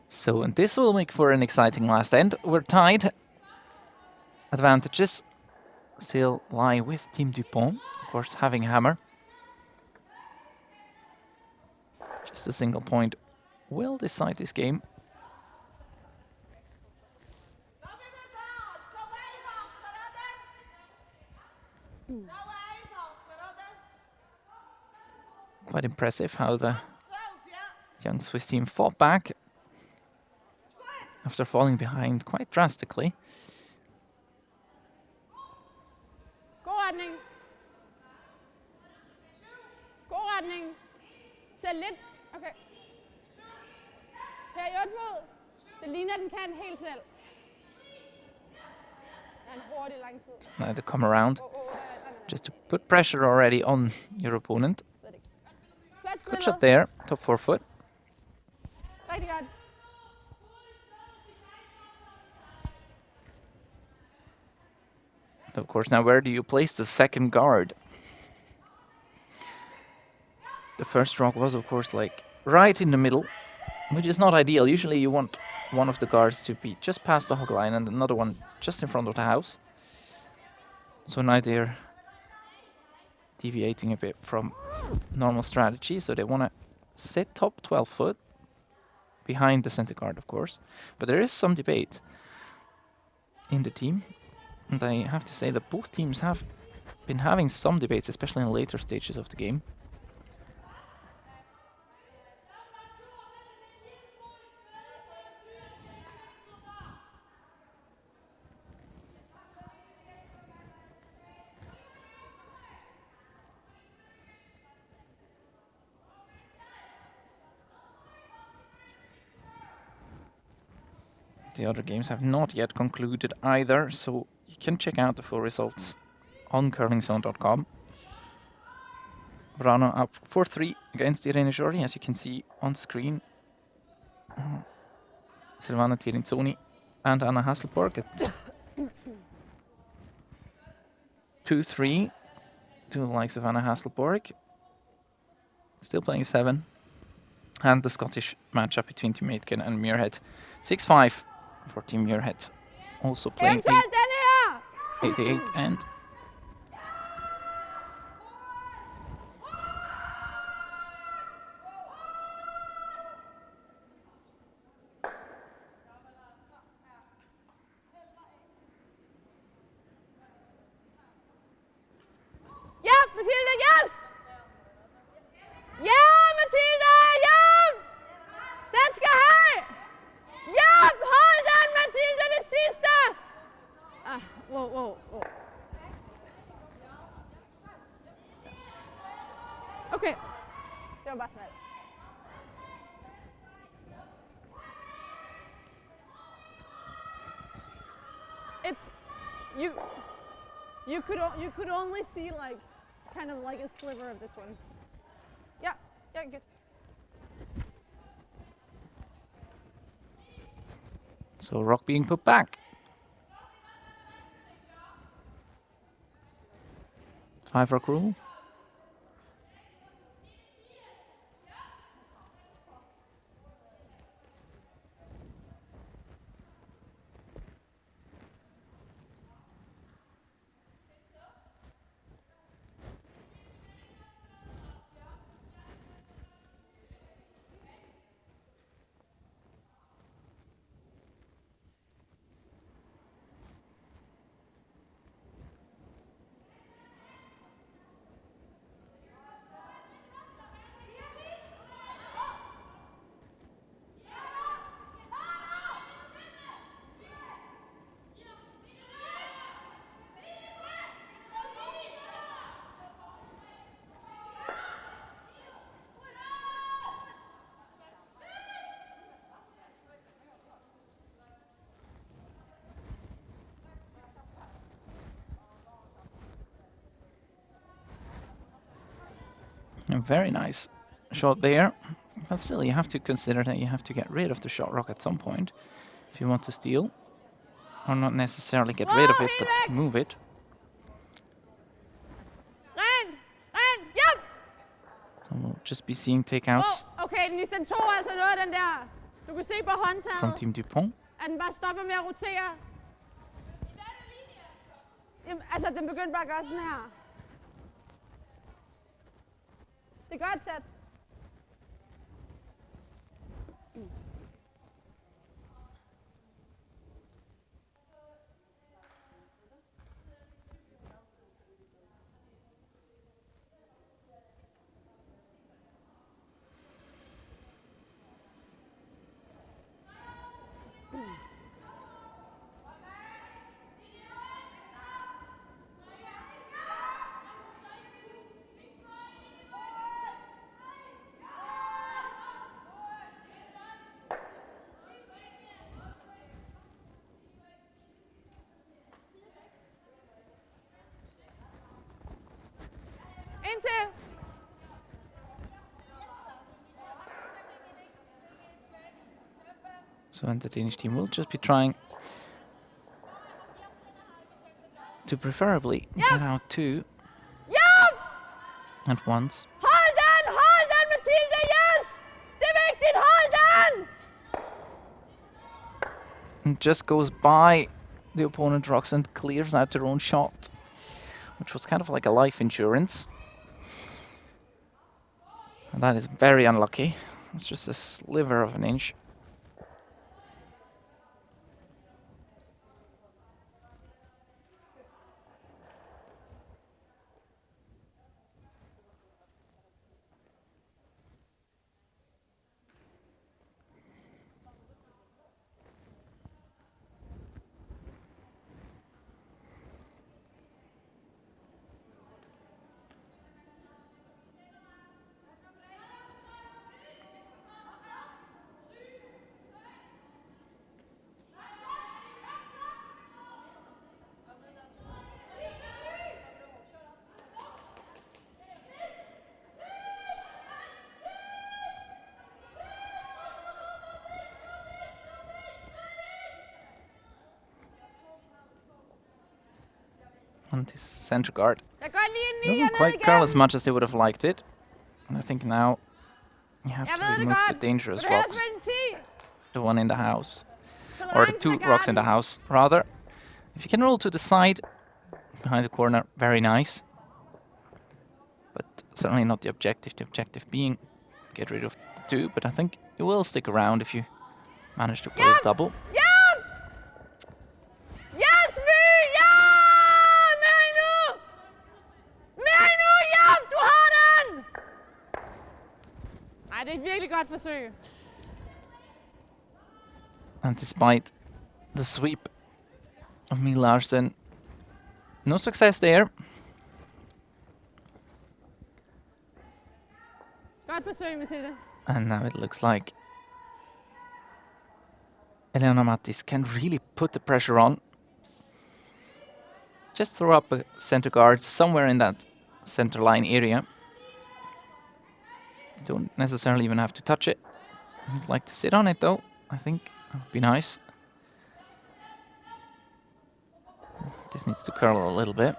So, and this will make for an exciting last end. We're tied. Advantages still lie with Team Dupont, of course, having hammer. Just a single point will decide this game. Quite impressive how the young Swiss team fought back after falling behind quite drastically. God retning. God retning. Selv lidt. Okay. Her i 8 fod. Det ligner, den kan helt selv. En hurtig lang tid. Now to come around, just to put pressure already on your opponent. Good shot there, top 4 foot. Rigtig godt. Of course, now where do you place the second guard? The first rock was, of course, like right in the middle, which is not ideal. Usually you want one of the guards to be just past the hog line and another one just in front of the house. So now they're deviating a bit from normal strategy, so they want to sit top 12 foot. behind the center guard, of course. But there is some debate in the team. And I have to say that both teams have been having some debates, especially in later stages of the game. The other games have not yet concluded either, so you can check out the full results on curlingzone.com. Wrana up 4-3 against Tirinzoni, as you can see on screen. Silvana Tirinzoni and Anna Hasselborg at 2-3 to the likes of Anna Hasselborg. Still playing 7. And the Scottish matchup between Team Aitken and Muirhead. 6-5 for Team Muirhead. Also playing 88 and Okay. Det var bare smalt. It's you could only see like kind of like a sliver of this one. Yeah, good. So rock being put back. 5 rock rule. A very nice shot there, but still you have to consider that you have to get rid of the shot rock at some point if you want to steal, or not necessarily get rid of it, but move it. So we'll just be seeing takeouts Okay, den tog altså noget af den der. Du kan se på håndtaget. from Team Dupont. At den bare stopper med at rotere. Jamen, altså, den begyndte bare at gøre sådan her. Det er godt sat. Indtil. So and the Danish team will just be trying to preferably get out 2 at once. Hold den, Mathilde, yes! Det er vigtigt, hold den! And just goes by the opponent rocks and clears out their own shot, which was kind of like a life insurance. And that is very unlucky. It's just a sliver of an inch on this center guard. Jeg går lige Doesn't quite curl as much as they would have liked it. And I think now you have to remove the dangerous rocks. The one in the house. Or the two rocks in the house, rather. If you can roll to the side, behind the corner, very nice. But certainly not the objective. The objective being get rid of the two, but I think it will stick around if you manage to play a double. Det er et virkelig godt forsøg. And despite the sweep of Mie Larsen, no success there. Godt forsøg, Mathilde. And now it looks like Eleonora Mattis can really put the pressure on. Just throw up a center guard somewhere in that center line area. Don't necessarily even have to touch it. I'd like to sit on it though. I think that would be nice. This needs to curl a little bit.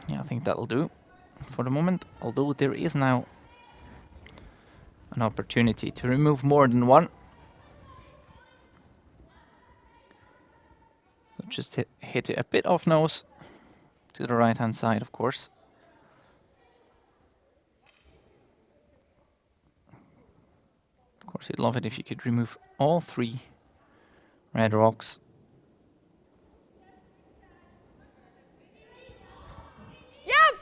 Yeah, I think that'll do for the moment. Although there is now an opportunity to remove more than one. Just hit it a bit off nose to the right hand side, of course. Of course, you'd love it if you could remove all three red rocks. Yep!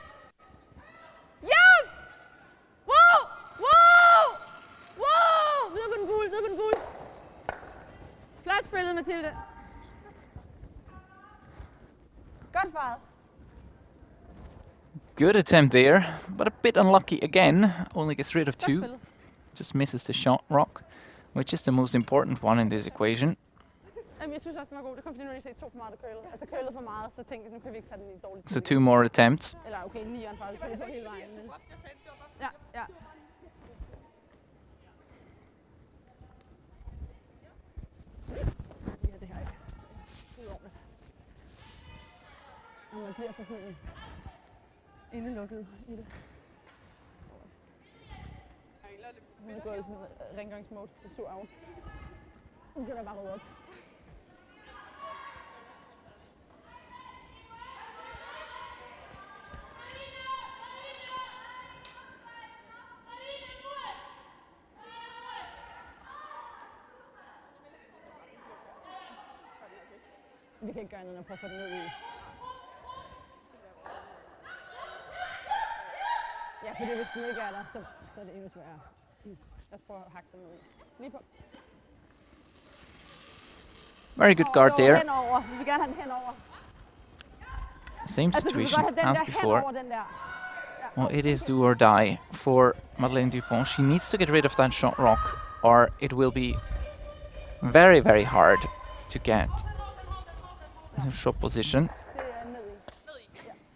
Yep! Whoa! Whoa! Whoa! Videre på den gule, videre på den gule. Flot spillet, Mathilde. Godt faret. Good attempt there, but a bit unlucky again. Only gets rid of two. Just misses the shot rock, which is the most important one in this equation. Jeg synes også, den var god. Det kom fordi nu, jeg set to for meget, der curlede. Altså curlede for meget, så tænkte jeg, nu kan vi ikke tage den i dårligt. So two more attempts. Eller okay, 9'eren faktisk curlede på hele vejen. Men... Ja, ja. Ja, det her ikke. Det er ordentligt. Når man bliver for sådan indelukket i det. Nu er gået i sådan en rengøringsmode. Det er sur af. Nu kan der bare rydde op. Vi kan ikke gøre andet end at prøve at få den ned i. Ja, fordi hvis den ikke er der, så er det endnu sværere. Lad os prøve at hakke den ned i. Lige på. Very good guard there. Henover. Vi vil gerne have den henover. Same situation as before. Ja. Well, it is do or die for Madeleine Dupont. She needs to get rid of that shot rock, or it will be very, very hard to get the shot position.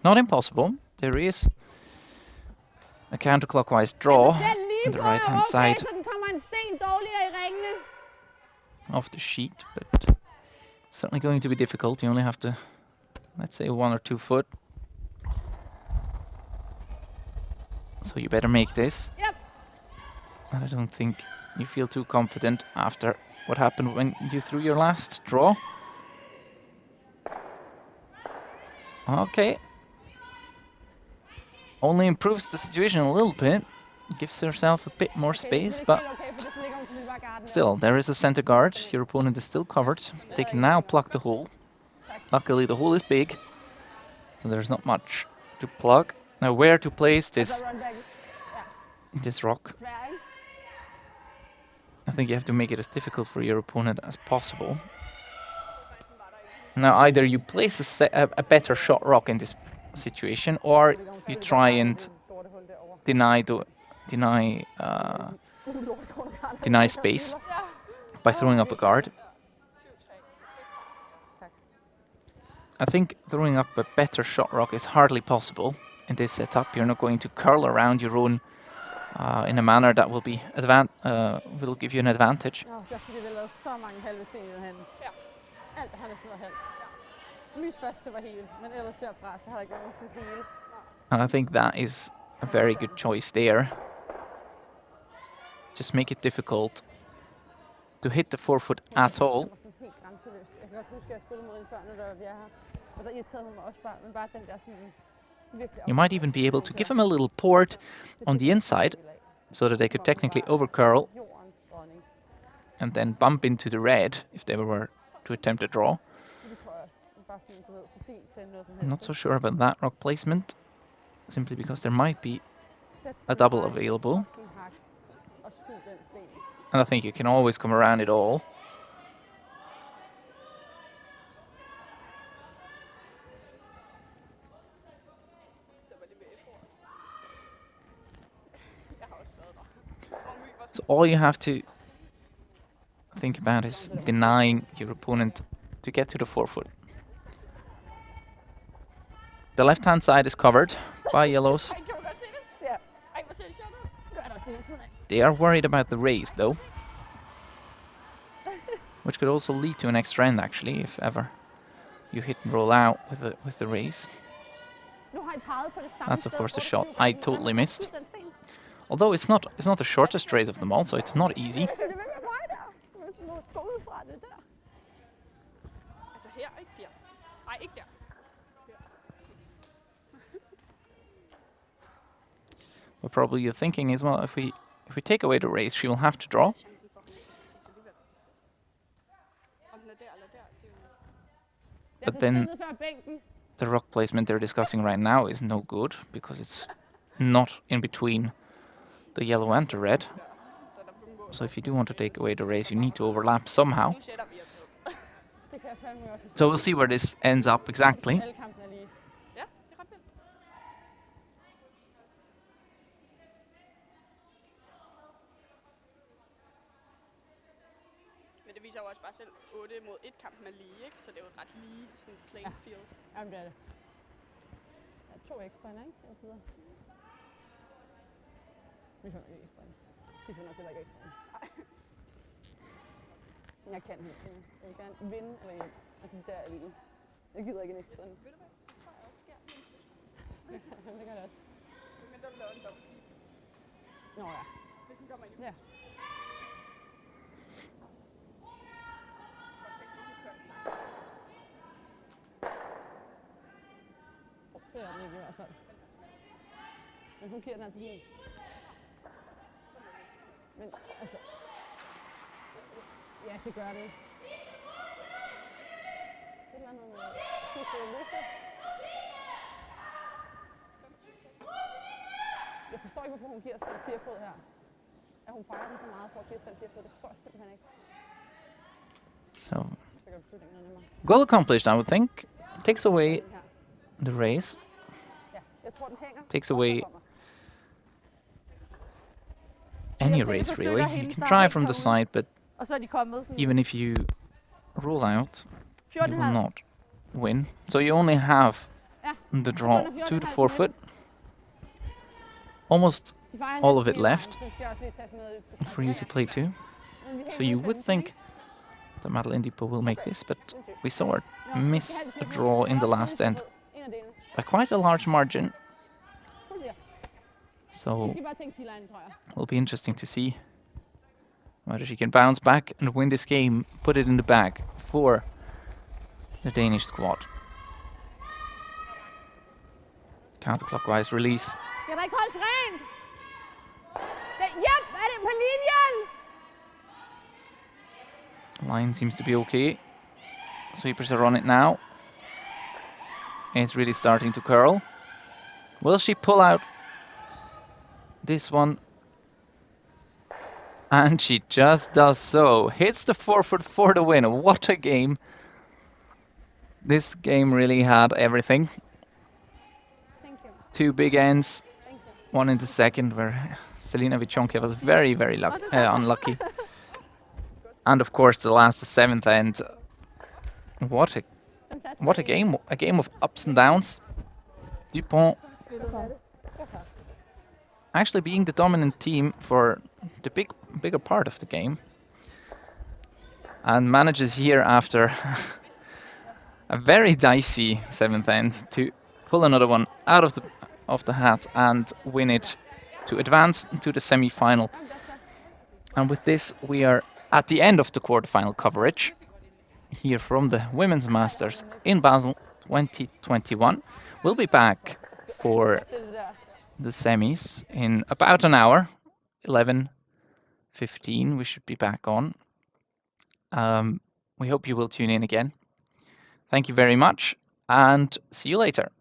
Not impossible. There is a counterclockwise draw on the right hand side of the sheet, but certainly going to be difficult. You only have to, let's say, 1 or 2 foot. So you better make this. Yep. And I don't think you feel too confident after what happened when you threw your last draw. Okay. Only improves the situation a little bit. Gives herself a bit more space, but still, there is a center guard. Your opponent is still covered. They can now plug the hole. Luckily, the hole is big, so there's not much to plug. Now, where to place this rock? I think you have to make it as difficult for your opponent as possible. Now, either you place a better shot rock in this situation, or you try and deny space by throwing up a guard. I think throwing up a better shot rock is hardly possible in this setup. You're not going to curl around your own in a manner that will be will give you an advantage. Det er fordi, vi har lavet så mange halve sten i han. Ja. Alt har næsten været halvt. Mys første var helt, men ellers derfra, så har der ikke været sådan hele. And I think that is a very good choice there. Just make it difficult to hit the forefoot at all. Det var sådan helt grænseløst. Jeg kan godt huske, at jeg spillede mod en før, når vi er her. Og der irriterede hun mig også bare, men bare den der sådan virkelig... You might even be able to give him a little port on the inside, so that they could technically overcurl and then bump into the red if they were to attempt a draw. I'm not so sure about that rock placement, simply because there might be a double available. And I think you can always come around it all. So all you have to think about is denying your opponent to get to the forefoot. The left-hand side is covered by yellows. They are worried about the raise, though, which could also lead to an extra end, actually, if ever you hit and roll out with the raise. That's of course a shot I totally missed. Although it's not the shortest raise of them all, so it's not easy. Altså her, ikke der. Nej, ikke der. But probably you're thinking is, well, if we take away the raise, she will have to draw. But then the rock placement they're discussing right now is no good, because it's not in between the yellow and the red. So if you do want to take away the raise, you need to overlap somehow. So we'll see where this ends up exactly. Men det viser jo også bare selv 8 mod 1 kampen er lige, ikke? Så det er jo ret lige sådan playing field. Jamen det er det. Der er 2 ekstra, ikke? Jeg sidder. Vi får nok ikke ekstra. De får nok heller ikke ekstra. Jeg kan helt enig. Jeg vil gerne vinde eller hjem. Altså der er vi. Jeg gider ikke en ekstra. Ved du hvad? Det tror jeg også sker lige pludselig. Det gør det også. Men der laver en dom. Nå ja. Hvis den kommer ind. Ja. Det er den ikke i hvert fald. Men hun giver den altså helt. Men altså... Ja, det gør det. Et eller andet med... Jeg forstår ikke, hvorfor hun giver sådan en 4-fod her. At hun fejrer den så meget for at give sådan en 4-fod. Det forstår jeg simpelthen ikke. So, goal accomplished, I would think. Takes away the raise. Takes away any raise, really. You can try from the side, but even if you rule out, you will not win. So you only have the draw to the forefoot. Almost all of it left for you to play to. So you would think that Madeleine Dupont will make this, but we saw her miss a draw in the last end by quite a large margin. So it will be interesting to see whether she can bounce back and win this game, put it in the bag for the Danish squad. Counterclockwise release. Skal der ikke holdes rent? Yep, er det på linjen? Line seems to be okay. Sweepers are on it now. It's really starting to curl. Will she pull out this one? And she just does so. Hits the forefoot for the win. What a game. This game really had everything. Thank you. 2 big ends. One in the second where Selina Vichonka was very, very unlucky. And of course the last, the 7th end. What a game! A game of ups and downs. Dupont actually being the dominant team for the bigger part of the game, and manages here after a very dicey 7th end to pull another one out of the hat and win it to advance to the semi-final. And with this, we are at the end of the quarterfinal coverage here from the Women's Masters in Basel 2021. We'll be back for the semis in about an hour, 11:15. We should be back on. We hope you will tune in again. Thank you very much, and see you later.